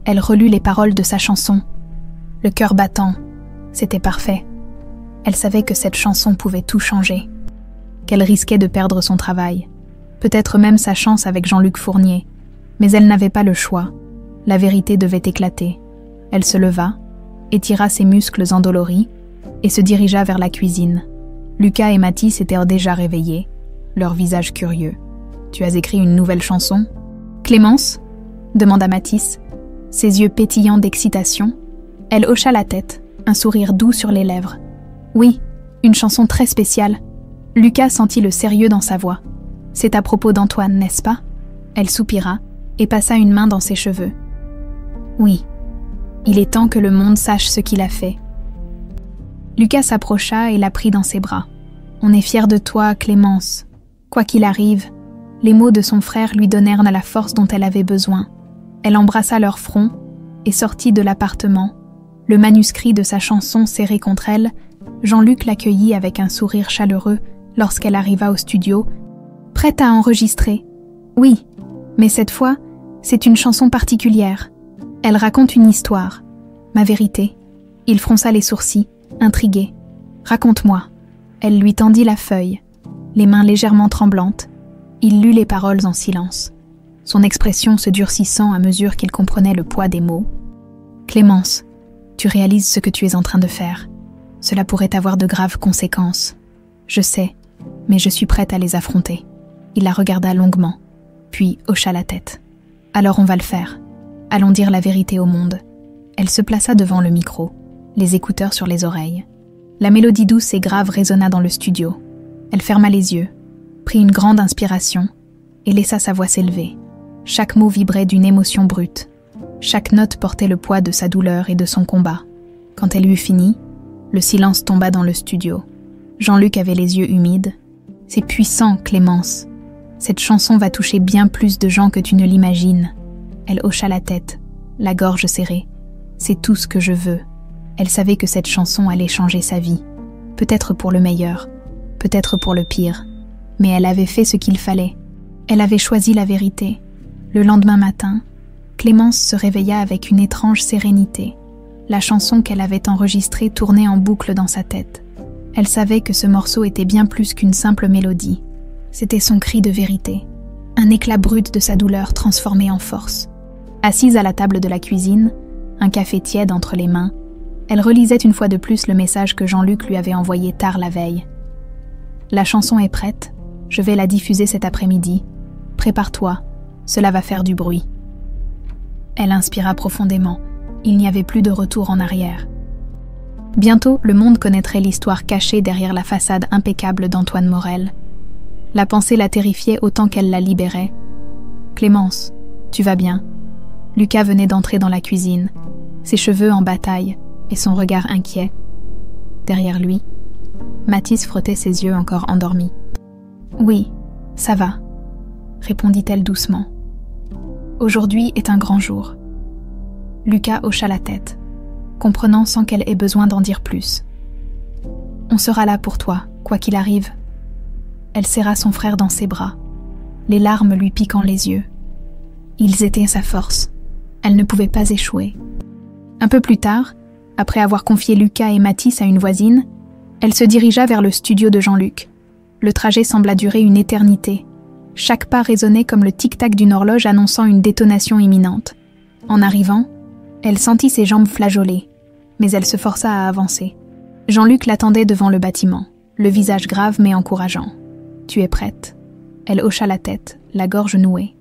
Speaker 1: Elle relut les paroles de sa chanson. Le cœur battant, c'était parfait. Elle savait que cette chanson pouvait tout changer, qu'elle risquait de perdre son travail, peut-être même sa chance avec Jean-Luc Fournier, mais elle n'avait pas le choix. La vérité devait éclater. Elle se leva, étira ses muscles endoloris et se dirigea vers la cuisine. Lucas et Mathis étaient déjà réveillés, leur visage curieux. « Tu as écrit une nouvelle chanson ?»« Clémence ?» demanda Mathis, ses yeux pétillants d'excitation. Elle hocha la tête, un sourire doux sur les lèvres. « Oui, une chanson très spéciale. » Lucas sentit le sérieux dans sa voix. « C'est à propos d'Antoine, n'est-ce pas ?» Elle soupira et passa une main dans ses cheveux. « Oui, il est temps que le monde sache ce qu'il a fait. » Lucas s'approcha et la prit dans ses bras. « On est fiers de toi, Clémence. Quoi qu'il arrive, les mots de son frère lui donnèrent la force dont elle avait besoin. Elle embrassa leur front et sortit de l'appartement. Le manuscrit de sa chanson serré contre elle, Jean-Luc l'accueillit avec un sourire chaleureux lorsqu'elle arriva au studio, prête à enregistrer. Oui, mais cette fois, c'est une chanson particulière. Elle raconte une histoire. Ma vérité. Il fronça les sourcils, intrigué. Raconte-moi. Elle lui tendit la feuille, les mains légèrement tremblantes. Il lut les paroles en silence, son expression se durcissant à mesure qu'il comprenait le poids des mots. Clémence, tu réalises ce que tu es en train de faire. Cela pourrait avoir de graves conséquences. Je sais, mais je suis prête à les affronter. Il la regarda longuement, puis hocha la tête. Alors on va le faire. Allons dire la vérité au monde. Elle se plaça devant le micro, les écouteurs sur les oreilles. La mélodie douce et grave résonna dans le studio. Elle ferma les yeux, prit une grande inspiration et laissa sa voix s'élever. Chaque mot vibrait d'une émotion brute. Chaque note portait le poids de sa douleur et de son combat. Quand elle eut fini, le silence tomba dans le studio. Jean-Luc avait les yeux humides. « C'est puissant, Clémence. Cette chanson va toucher bien plus de gens que tu ne l'imagines. » Elle hocha la tête, la gorge serrée. « C'est tout ce que je veux. » Elle savait que cette chanson allait changer sa vie. Peut-être pour le meilleur, peut-être pour le pire. Mais elle avait fait ce qu'il fallait. Elle avait choisi la vérité. Le lendemain matin, Clémence se réveilla avec une étrange sérénité. La chanson qu'elle avait enregistrée tournait en boucle dans sa tête. Elle savait que ce morceau était bien plus qu'une simple mélodie. C'était son cri de vérité, un éclat brut de sa douleur transformé en force. Assise à la table de la cuisine, un café tiède entre les mains, elle relisait une fois de plus le message que Jean-Luc lui avait envoyé tard la veille. « La chanson est prête, je vais la diffuser cet après-midi. Prépare-toi, cela va faire du bruit. » Elle inspira profondément, il n'y avait plus de retour en arrière. Bientôt, le monde connaîtrait l'histoire cachée derrière la façade impeccable d'Antoine Morel. La pensée la terrifiait autant qu'elle la libérait. « Clémence, tu vas bien ?» Lucas venait d'entrer dans la cuisine, ses cheveux en bataille et son regard inquiet. Derrière lui, Mathis frottait ses yeux encore endormis. « Oui, ça va, » répondit-elle doucement. « Aujourd'hui est un grand jour. » Lucas hocha la tête, comprenant sans qu'elle ait besoin d'en dire plus. « On sera là pour toi, quoi qu'il arrive. » Elle serra son frère dans ses bras, les larmes lui piquant les yeux. Ils étaient sa force. Elle ne pouvait pas échouer. Un peu plus tard, après avoir confié Lucas et Mathis à une voisine, elle se dirigea vers le studio de Jean-Luc. Le trajet sembla durer une éternité. Chaque pas résonnait comme le tic-tac d'une horloge annonçant une détonation imminente. En arrivant, elle sentit ses jambes flageoler, mais elle se força à avancer. Jean-Luc l'attendait devant le bâtiment, le visage grave mais encourageant. « Tu es prête ?» Elle hocha la tête, la gorge nouée.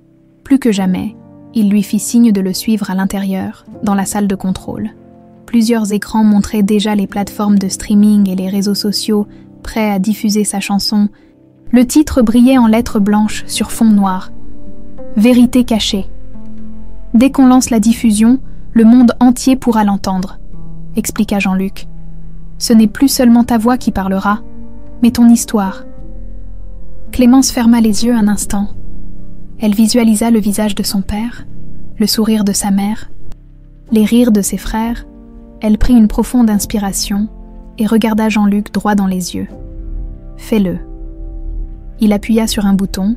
Speaker 1: Plus que jamais, il lui fit signe de le suivre à l'intérieur, dans la salle de contrôle. Plusieurs écrans montraient déjà les plateformes de streaming et les réseaux sociaux prêts à diffuser sa chanson. Le titre brillait en lettres blanches sur fond noir. « Vérité cachée ». Dès qu'on lance la diffusion, le monde entier pourra l'entendre, expliqua Jean-Luc. Ce n'est plus seulement ta voix qui parlera, mais ton histoire. Clémence ferma les yeux un instant. Elle visualisa le visage de son père, le sourire de sa mère, les rires de ses frères. Elle prit une profonde inspiration et regarda Jean-Luc droit dans les yeux. « Fais-le. » Il appuya sur un bouton.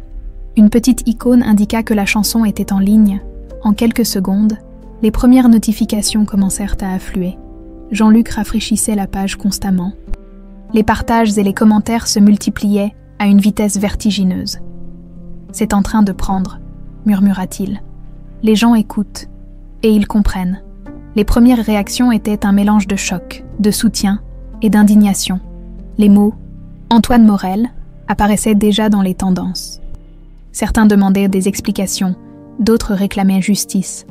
Speaker 1: Une petite icône indiqua que la chanson était en ligne. En quelques secondes, Les premières notifications commencèrent à affluer. Jean-Luc rafraîchissait la page constamment. Les partages et les commentaires se multipliaient à une vitesse vertigineuse. « C'est en train de prendre », murmura-t-il. Les gens écoutent, et ils comprennent. Les premières réactions étaient un mélange de choc, de soutien et d'indignation. Les mots « Antoine Morel » apparaissaient déjà dans les tendances. Certains demandaient des explications, d'autres réclamaient justice.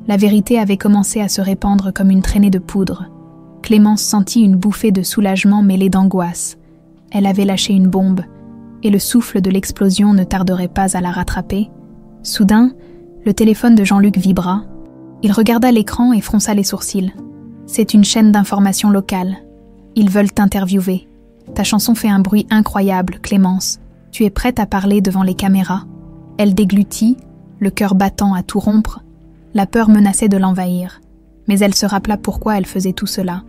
Speaker 1: La vérité avait commencé à se répandre comme une traînée de poudre. Clémence sentit une bouffée de soulagement mêlée d'angoisse. Elle avait lâché une bombe, et le souffle de l'explosion ne tarderait pas à la rattraper. Soudain, le téléphone de Jean-Luc vibra. Il regarda l'écran et fronça les sourcils. « C'est une chaîne d'information locale. Ils veulent t'interviewer. Ta chanson fait un bruit incroyable, Clémence. Tu es prête à parler devant les caméras. » Elle déglutit, le cœur battant à tout rompre. La peur menaçait de l'envahir. Mais elle se rappela pourquoi elle faisait tout cela.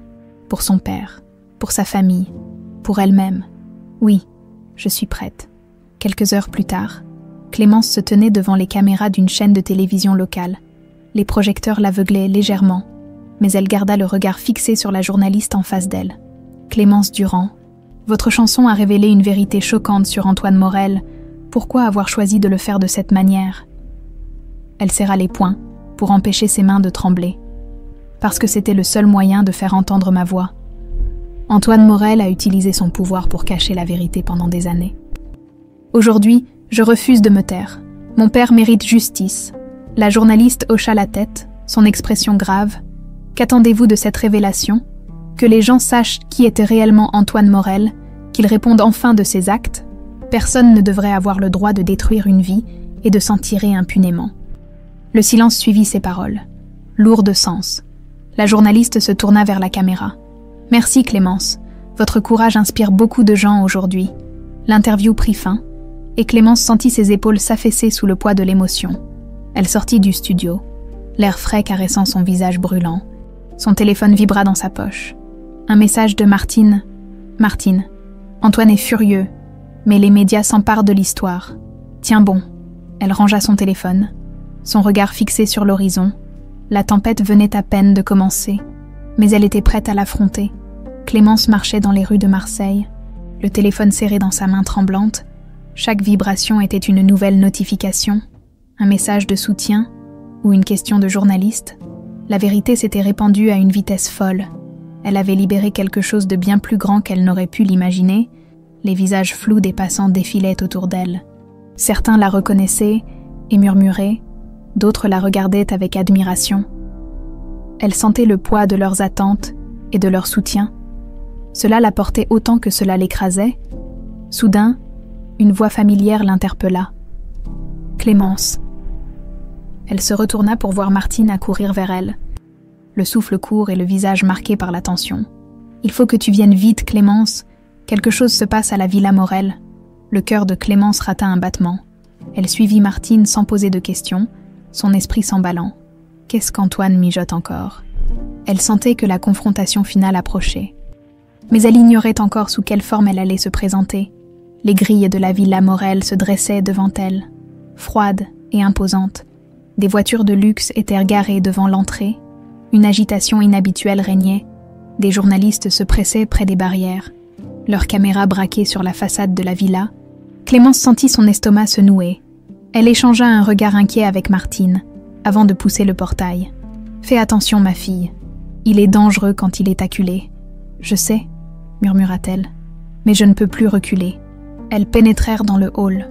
Speaker 1: Pour son père, pour sa famille, pour elle-même. « Oui, je suis prête. » Quelques heures plus tard, Clémence se tenait devant les caméras d'une chaîne de télévision locale. Les projecteurs l'aveuglaient légèrement, mais elle garda le regard fixé sur la journaliste en face d'elle. « Clémence Durand, votre chanson a révélé une vérité choquante sur Antoine Morel. Pourquoi avoir choisi de le faire de cette manière ?» Elle serra les poings pour empêcher ses mains de trembler. « Parce que c'était le seul moyen de faire entendre ma voix. Antoine Morel a utilisé son pouvoir pour cacher la vérité pendant des années. Aujourd'hui, je refuse de me taire. Mon père mérite justice. » La journaliste hocha la tête, son expression grave. « Qu'attendez-vous de cette révélation ? Que les gens sachent qui était réellement Antoine Morel, qu'ils répondent enfin de ses actes. Personne ne devrait avoir le droit de détruire une vie et de s'en tirer impunément. » Le silence suivit ces paroles, lourd de sens. La journaliste se tourna vers la caméra. « Merci Clémence, votre courage inspire beaucoup de gens aujourd'hui. » L'interview prit fin, et Clémence sentit ses épaules s'affaisser sous le poids de l'émotion. Elle sortit du studio, l'air frais caressant son visage brûlant. Son téléphone vibra dans sa poche. Un message de Martine. « Martine, Antoine est furieux, mais les médias s'emparent de l'histoire. Tiens bon. » Elle rangea son téléphone, son regard fixé sur l'horizon. La tempête venait à peine de commencer, mais elle était prête à l'affronter. Clémence marchait dans les rues de Marseille, le téléphone serré dans sa main tremblante. Chaque vibration était une nouvelle notification, un message de soutien ou une question de journaliste. La vérité s'était répandue à une vitesse folle. Elle avait libéré quelque chose de bien plus grand qu'elle n'aurait pu l'imaginer. Les visages flous des passants défilaient autour d'elle. Certains la reconnaissaient et murmuraient, d'autres la regardaient avec admiration. Elle sentait le poids de leurs attentes et de leur soutien. Cela la portait autant que cela l'écrasait. Soudain, une voix familière l'interpella. « Clémence !» Elle se retourna pour voir Martine accourir vers elle, le souffle court et le visage marqué par la tension. « Il faut que tu viennes vite, Clémence. Quelque chose se passe à la Villa Morel. » Le cœur de Clémence rata un battement. Elle suivit Martine sans poser de questions, son esprit s'emballant. Qu'est-ce qu'Antoine mijote encore ? Elle sentait que la confrontation finale approchait. Mais elle ignorait encore sous quelle forme elle allait se présenter. Les grilles de la Villa Morel se dressaient devant elle, froides et imposantes. Des voitures de luxe étaient garées devant l'entrée. Une agitation inhabituelle régnait. Des journalistes se pressaient près des barrières, leurs caméras braquées sur la façade de la villa. Clémence sentit son estomac se nouer. Elle échangea un regard inquiet avec Martine, avant de pousser le portail. « Fais attention, ma fille. Il est dangereux quand il est acculé. »« Je sais, » murmura-t-elle, « mais je ne peux plus reculer. » Elles pénétrèrent dans le hall,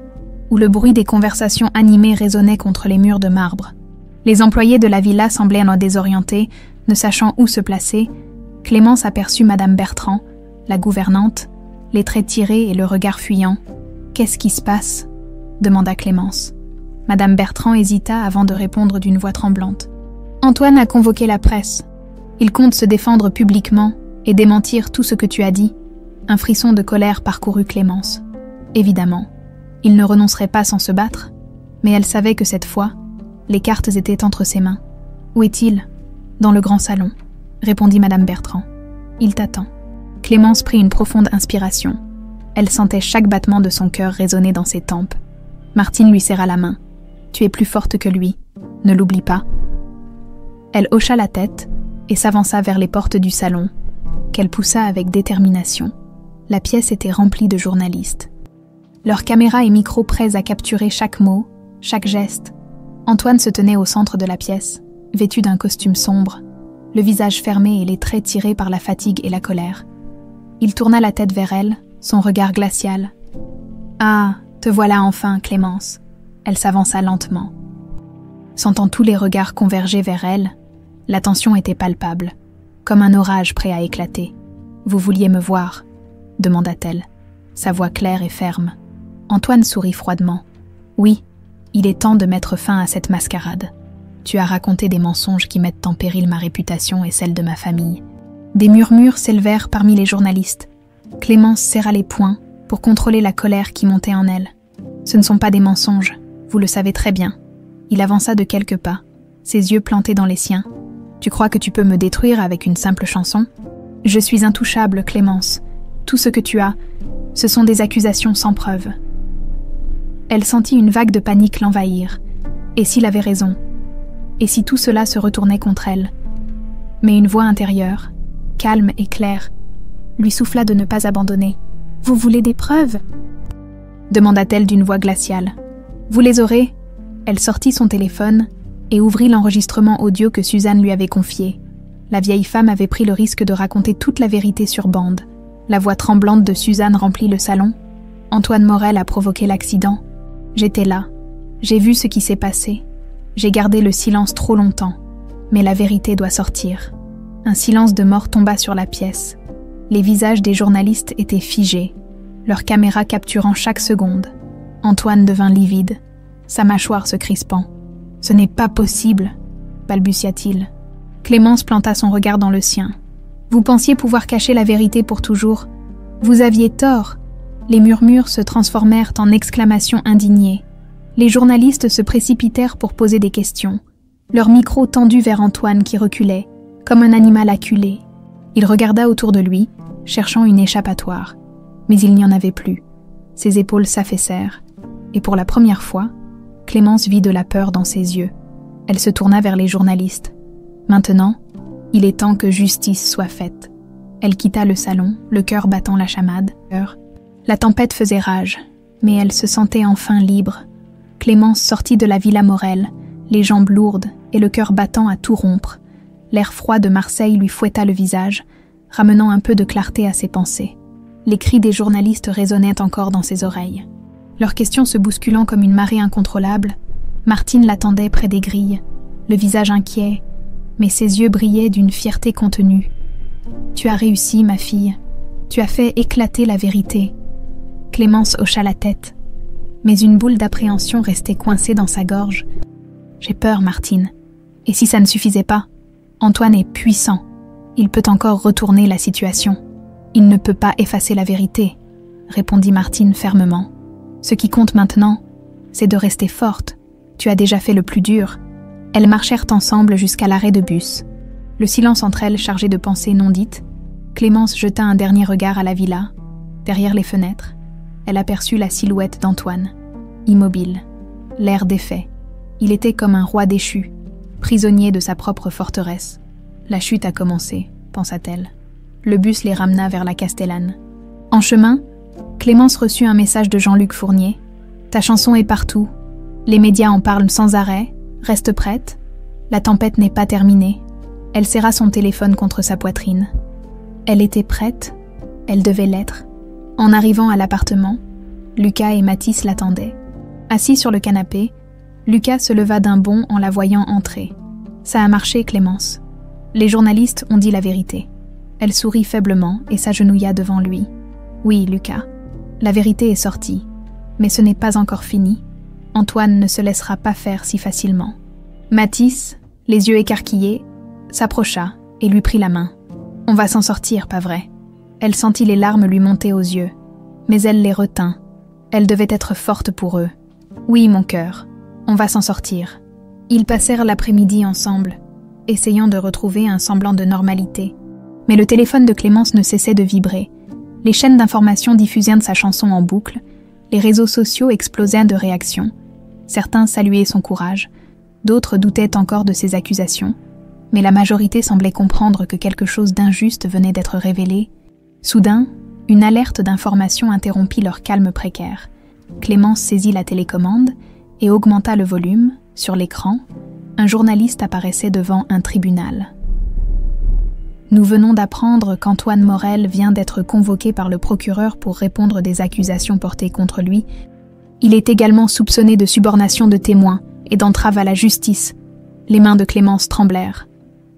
Speaker 1: où le bruit des conversations animées résonnait contre les murs de marbre. Les employés de la villa semblaient en désorientés, ne sachant où se placer. Clémence aperçut Madame Bertrand, la gouvernante, les traits tirés et le regard fuyant. « Qu'est-ce qui se passe ?» demanda Clémence. Madame Bertrand hésita avant de répondre d'une voix tremblante. « Antoine a convoqué la presse. Il compte se défendre publiquement et démentir tout ce que tu as dit. » Un frisson de colère parcourut Clémence. Évidemment, il ne renoncerait pas sans se battre, mais elle savait que cette fois, les cartes étaient entre ses mains. « Où est-il ?»« Dans le grand salon, » répondit Madame Bertrand. « Il t'attend. » Clémence prit une profonde inspiration. Elle sentait chaque battement de son cœur résonner dans ses tempes. Martine lui serra la main. « Tu es plus forte que lui. Ne l'oublie pas. » Elle hocha la tête et s'avança vers les portes du salon, qu'elle poussa avec détermination. La pièce était remplie de journalistes. Leurs caméras et micros prêts à capturer chaque mot, chaque geste. Antoine se tenait au centre de la pièce, vêtu d'un costume sombre, le visage fermé et les traits tirés par la fatigue et la colère. Il tourna la tête vers elle, son regard glacial. « Ah, te voilà enfin, Clémence !» Elle s'avança lentement. Sentant tous les regards converger vers elle, la tension était palpable, comme un orage prêt à éclater. « Vous vouliez me voir ?» demanda-t-elle, sa voix claire et ferme. Antoine sourit froidement. « Oui, il est temps de mettre fin à cette mascarade. Tu as raconté des mensonges qui mettent en péril ma réputation et celle de ma famille. » Des murmures s'élevèrent parmi les journalistes. Clémence serra les poings pour contrôler la colère qui montait en elle. « Ce ne sont pas des mensonges, vous le savez très bien. » Il avança de quelques pas, ses yeux plantés dans les siens. « Tu crois que tu peux me détruire avec une simple chanson ? Je suis intouchable, Clémence. Tout ce que tu as, ce sont des accusations sans preuve. » Elle sentit une vague de panique l'envahir. Et s'il avait raison ? Et si tout cela se retournait contre elle ? Mais une voix intérieure, calme et claire, lui souffla de ne pas abandonner. « Vous voulez des preuves ?» demanda-t-elle d'une voix glaciale. « Vous les aurez ?» Elle sortit son téléphone et ouvrit l'enregistrement audio que Suzanne lui avait confié. La vieille femme avait pris le risque de raconter toute la vérité sur bande. La voix tremblante de Suzanne remplit le salon. « Antoine Morel a provoqué l'accident. J'étais là. J'ai vu ce qui s'est passé. J'ai gardé le silence trop longtemps. Mais la vérité doit sortir. » Un silence de mort tomba sur la pièce. Les visages des journalistes étaient figés, leurs caméras capturant chaque seconde. Antoine devint livide, sa mâchoire se crispant. « Ce n'est pas possible !» balbutia-t-il. Clémence planta son regard dans le sien. « Vous pensiez pouvoir cacher la vérité pour toujours. Vous aviez tort. » Les murmures se transformèrent en exclamations indignées. Les journalistes se précipitèrent pour poser des questions, leurs micros tendus vers Antoine qui reculait, comme un animal acculé. Il regarda autour de lui, cherchant une échappatoire. Mais il n'y en avait plus. Ses épaules s'affaissèrent, et pour la première fois, Clémence vit de la peur dans ses yeux. Elle se tourna vers les journalistes. Maintenant, il est temps que justice soit faite. Elle quitta le salon, le cœur battant la chamade. La tempête faisait rage, mais elle se sentait enfin libre. Clémence sortit de la Villa Morel, les jambes lourdes et le cœur battant à tout rompre. L'air froid de Marseille lui fouetta le visage, ramenant un peu de clarté à ses pensées. Les cris des journalistes résonnaient encore dans ses oreilles. Leurs questions se bousculant comme une marée incontrôlable, Martine l'attendait près des grilles, le visage inquiet, mais ses yeux brillaient d'une fierté contenue. « Tu as réussi, ma fille. Tu as fait éclater la vérité. » Clémence hocha la tête, mais une boule d'appréhension restait coincée dans sa gorge. « J'ai peur, Martine. Et si ça ne suffisait pas ? Antoine est puissant. Il peut encore retourner la situation. Il ne peut pas effacer la vérité, » répondit Martine fermement. « Ce qui compte maintenant, c'est de rester forte. Tu as déjà fait le plus dur. » Elles marchèrent ensemble jusqu'à l'arrêt de bus. Le silence entre elles chargé de pensées non dites. Clémence jeta un dernier regard à la villa. Derrière les fenêtres, elle aperçut la silhouette d'Antoine, immobile, l'air défait. Il était comme un roi déchu, prisonnier de sa propre forteresse. La chute a commencé, pensa-t-elle. Le bus les ramena vers la Castellane. En chemin, Clémence reçut un message de Jean-Luc Fournier. « Ta chanson est partout. Les médias en parlent sans arrêt. Reste prête. La tempête n'est pas terminée. » Elle serra son téléphone contre sa poitrine. Elle était prête. Elle devait l'être. En arrivant à l'appartement, Lucas et Mathis l'attendaient. Assis sur le canapé, Lucas se leva d'un bond en la voyant entrer. « Ça a marché, Clémence. Les journalistes ont dit la vérité. » Elle sourit faiblement et s'agenouilla devant lui. « Oui, Lucas, la vérité est sortie, mais ce n'est pas encore fini. Antoine ne se laissera pas faire si facilement. » Mathis, les yeux écarquillés, s'approcha et lui prit la main. « On va s'en sortir, pas vrai ?» Elle sentit les larmes lui monter aux yeux, mais elle les retint. Elle devait être forte pour eux. « Oui, mon cœur, on va s'en sortir. » Ils passèrent l'après-midi ensemble, essayant de retrouver un semblant de normalité. Mais le téléphone de Clémence ne cessait de vibrer. Les chaînes d'information diffusèrent sa chanson en boucle. Les réseaux sociaux explosèrent de réactions. Certains saluaient son courage, d'autres doutaient encore de ses accusations. mais la majorité semblait comprendre que quelque chose d'injuste venait d'être révélé. Soudain, une alerte d'information interrompit leur calme précaire. Clémence saisit la télécommande et augmenta le volume. Sur l'écran, un journaliste apparaissait devant un tribunal. Nous venons d'apprendre qu'Antoine Morel vient d'être convoqué par le procureur pour répondre des accusations portées contre lui. Il est également soupçonné de subornation de témoins et d'entrave à la justice. Les mains de Clémence tremblèrent.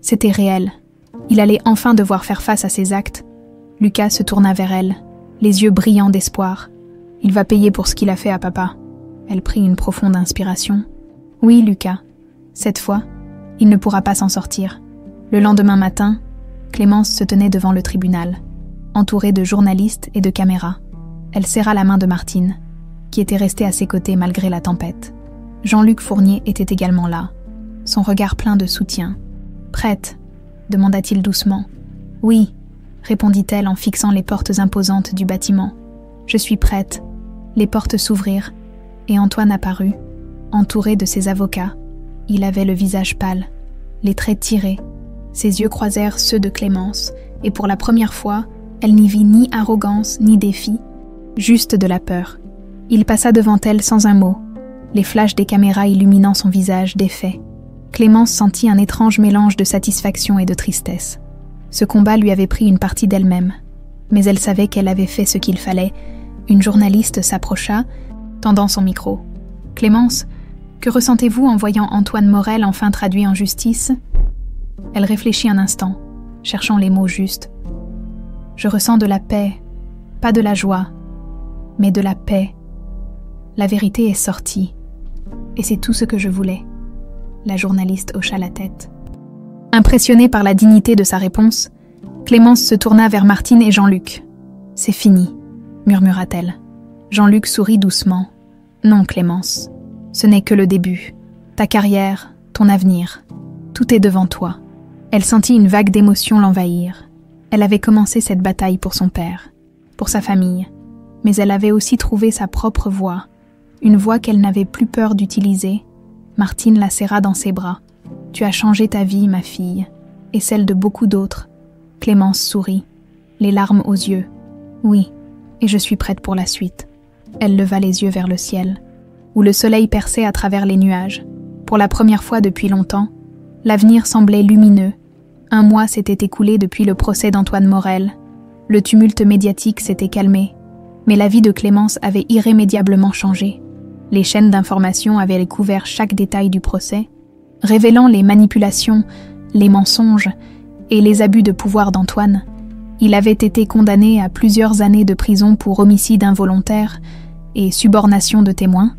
Speaker 1: C'était réel. Il allait enfin devoir faire face à ses actes. Lucas se tourna vers elle, les yeux brillants d'espoir. Il va payer pour ce qu'il a fait à papa. Elle prit une profonde inspiration. Oui, Lucas. Cette fois, il ne pourra pas s'en sortir. Le lendemain matin, Clémence se tenait devant le tribunal, entourée de journalistes et de caméras. Elle serra la main de Martine, qui était restée à ses côtés malgré la tempête. Jean-Luc Fournier était également là, son regard plein de soutien. « Prête ?» demanda-t-il doucement. « Oui », répondit-elle en fixant les portes imposantes du bâtiment. « Je suis prête. » Les portes s'ouvrirent, et Antoine apparut, entouré de ses avocats. Il avait le visage pâle, les traits tirés. Ses yeux croisèrent ceux de Clémence, et pour la première fois, elle n'y vit ni arrogance ni défi, juste de la peur. Il passa devant elle sans un mot, les flashs des caméras illuminant son visage défait. Clémence sentit un étrange mélange de satisfaction et de tristesse. Ce combat lui avait pris une partie d'elle-même, mais elle savait qu'elle avait fait ce qu'il fallait. Une journaliste s'approcha, tendant son micro. « Clémence, que ressentez-vous en voyant Antoine Morel enfin traduit en justice ?» Elle réfléchit un instant, cherchant les mots justes. « Je ressens de la paix, pas de la joie, mais de la paix. La vérité est sortie, et c'est tout ce que je voulais. » La journaliste hocha la tête. Impressionnée par la dignité de sa réponse, Clémence se tourna vers Martine et Jean-Luc. « C'est fini, » murmura-t-elle. Jean-Luc sourit doucement. « Non, Clémence, ce n'est que le début. Ta carrière, ton avenir, tout est devant toi. » Elle sentit une vague d'émotion l'envahir. Elle avait commencé cette bataille pour son père, pour sa famille, mais elle avait aussi trouvé sa propre voix, une voix qu'elle n'avait plus peur d'utiliser. Martine la serra dans ses bras. « Tu as changé ta vie, ma fille, et celle de beaucoup d'autres. » Clémence sourit, les larmes aux yeux. « Oui, et je suis prête pour la suite. » Elle leva les yeux vers le ciel, où le soleil perçait à travers les nuages. Pour la première fois depuis longtemps, l'avenir semblait lumineux. Un mois s'était écoulé depuis le procès d'Antoine Morel. Le tumulte médiatique s'était calmé, mais la vie de Clémence avait irrémédiablement changé. Les chaînes d'information avaient couvert chaque détail du procès, révélant les manipulations, les mensonges et les abus de pouvoir d'Antoine. Il avait été condamné à plusieurs années de prison pour homicide involontaire et subornation de témoins.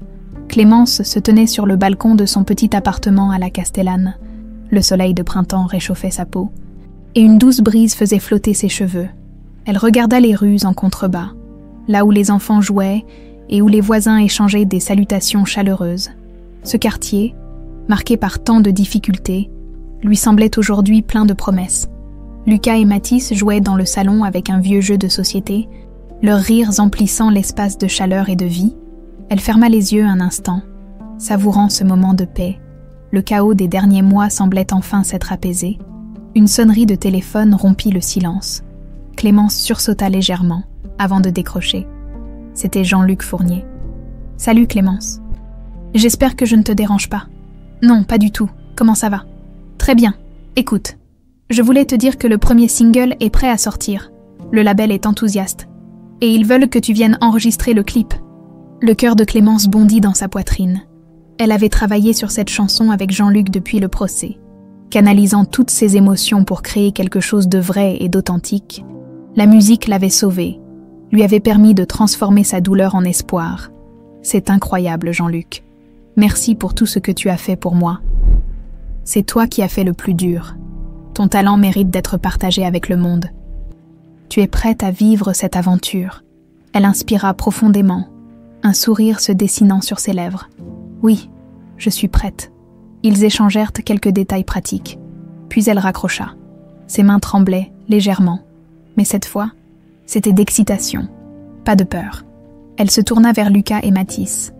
Speaker 1: Clémence se tenait sur le balcon de son petit appartement à la Castellane. Le soleil de printemps réchauffait sa peau, et une douce brise faisait flotter ses cheveux. Elle regarda les rues en contrebas, là où les enfants jouaient et où les voisins échangeaient des salutations chaleureuses. Ce quartier, marqué par tant de difficultés, lui semblait aujourd'hui plein de promesses. Lucas et Mathis jouaient dans le salon avec un vieux jeu de société, leurs rires emplissant l'espace de chaleur et de vie. Elle ferma les yeux un instant, savourant ce moment de paix. Le chaos des derniers mois semblait enfin s'être apaisé. Une sonnerie de téléphone rompit le silence. Clémence sursauta légèrement, avant de décrocher. C'était Jean-Luc Fournier. « Salut Clémence. J'espère que je ne te dérange pas. »« Non, pas du tout. Comment ça va ?»« Très bien. Écoute, je voulais te dire que le premier single est prêt à sortir. Le label est enthousiaste. Et ils veulent que tu viennes enregistrer le clip. » Le cœur de Clémence bondit dans sa poitrine. Elle avait travaillé sur cette chanson avec Jean-Luc depuis le procès. Canalisant toutes ses émotions pour créer quelque chose de vrai et d'authentique, la musique l'avait sauvée, lui avait permis de transformer sa douleur en espoir. C'est incroyable, Jean-Luc. Merci pour tout ce que tu as fait pour moi. C'est toi qui as fait le plus dur. Ton talent mérite d'être partagé avec le monde. Tu es prête à vivre cette aventure. Elle inspira profondément, un sourire se dessinant sur ses lèvres. Oui, je suis prête. Ils échangèrent quelques détails pratiques. Puis elle raccrocha. Ses mains tremblaient légèrement. Mais cette fois, c'était d'excitation, pas de peur. Elle se tourna vers Lucas et Mathis,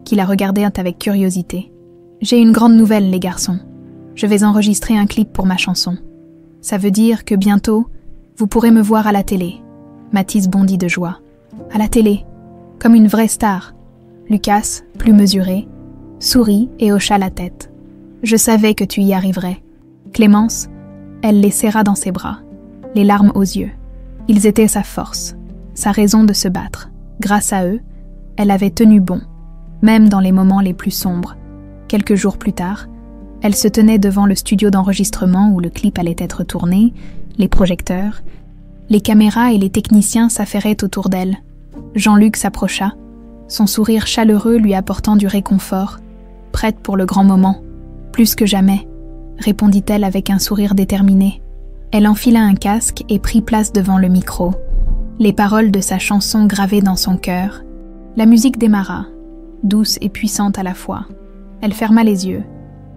Speaker 1: qui la regardaient avec curiosité. « J'ai une grande nouvelle, les garçons. Je vais enregistrer un clip pour ma chanson. Ça veut dire que bientôt, vous pourrez me voir à la télé. » Mathis bondit de joie. « À la télé, comme une vraie star. » Lucas, plus mesuré, sourit et hocha la tête. « Je savais que tu y arriverais. » Clémence, elle les serra dans ses bras, les larmes aux yeux. Ils étaient sa force, sa raison de se battre. Grâce à eux, elle avait tenu bon, même dans les moments les plus sombres. Quelques jours plus tard, elle se tenait devant le studio d'enregistrement où le clip allait être tourné, les projecteurs, les caméras et les techniciens s'affairaient autour d'elle. Jean-Luc s'approcha, son sourire chaleureux lui apportant du réconfort. « Prête pour le grand moment. Plus que jamais, » répondit-elle avec un sourire déterminé. Elle enfila un casque et prit place devant le micro. Les paroles de sa chanson gravées dans son cœur. La musique démarra, douce et puissante à la fois. Elle ferma les yeux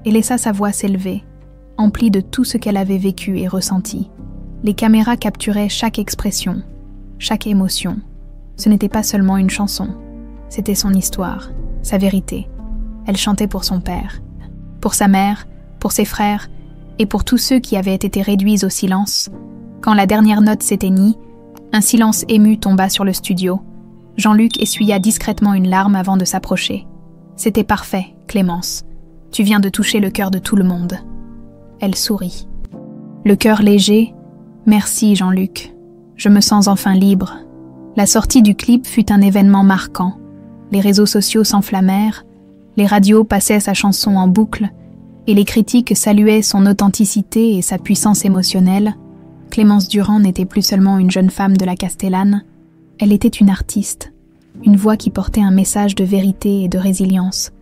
Speaker 1: et laissa sa voix s'élever, emplie de tout ce qu'elle avait vécu et ressenti. Les caméras capturaient chaque expression, chaque émotion. Ce n'était pas seulement une chanson, c'était son histoire, sa vérité. Elle chantait pour son père, pour sa mère, pour ses frères et pour tous ceux qui avaient été réduits au silence. Quand la dernière note s'éteignit, un silence ému tomba sur le studio. Jean-Luc essuya discrètement une larme avant de s'approcher. « C'était parfait, Clémence. Tu viens de toucher le cœur de tout le monde. » Elle sourit. Le cœur léger. « Merci, Jean-Luc. Je me sens enfin libre. » La sortie du clip fut un événement marquant. Les réseaux sociaux s'enflammèrent, les radios passaient sa chanson en boucle, et les critiques saluaient son authenticité et sa puissance émotionnelle. Clémence Durand n'était plus seulement une jeune femme de la Castellane, elle était une artiste, une voix qui portait un message de vérité et de résilience.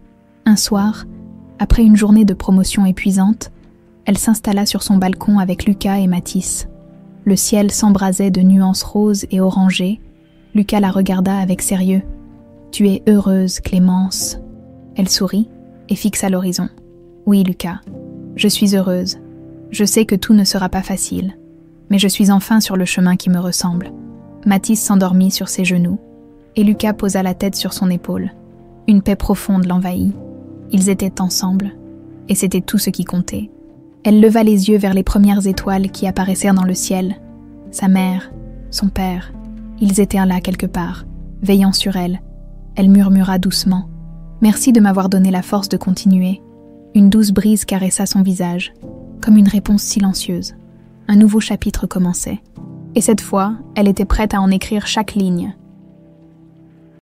Speaker 1: Un soir, après une journée de promotion épuisante, elle s'installa sur son balcon avec Lucas et Mathis. Le ciel s'embrasait de nuances roses et orangées. Lucas la regarda avec sérieux. « Tu es heureuse, Clémence. » Elle sourit et fixa l'horizon. « Oui, Lucas, je suis heureuse. Je sais que tout ne sera pas facile, mais je suis enfin sur le chemin qui me ressemble. » Mathis s'endormit sur ses genoux, et Lucas posa la tête sur son épaule. Une paix profonde l'envahit. Ils étaient ensemble, et c'était tout ce qui comptait. Elle leva les yeux vers les premières étoiles qui apparaissaient dans le ciel. Sa mère, son père, ils étaient là quelque part, veillant sur elle. Elle murmura doucement. « Merci de m'avoir donné la force de continuer. » Une douce brise caressa son visage, comme une réponse silencieuse. Un nouveau chapitre commençait. Et cette fois, elle était prête à en écrire chaque ligne.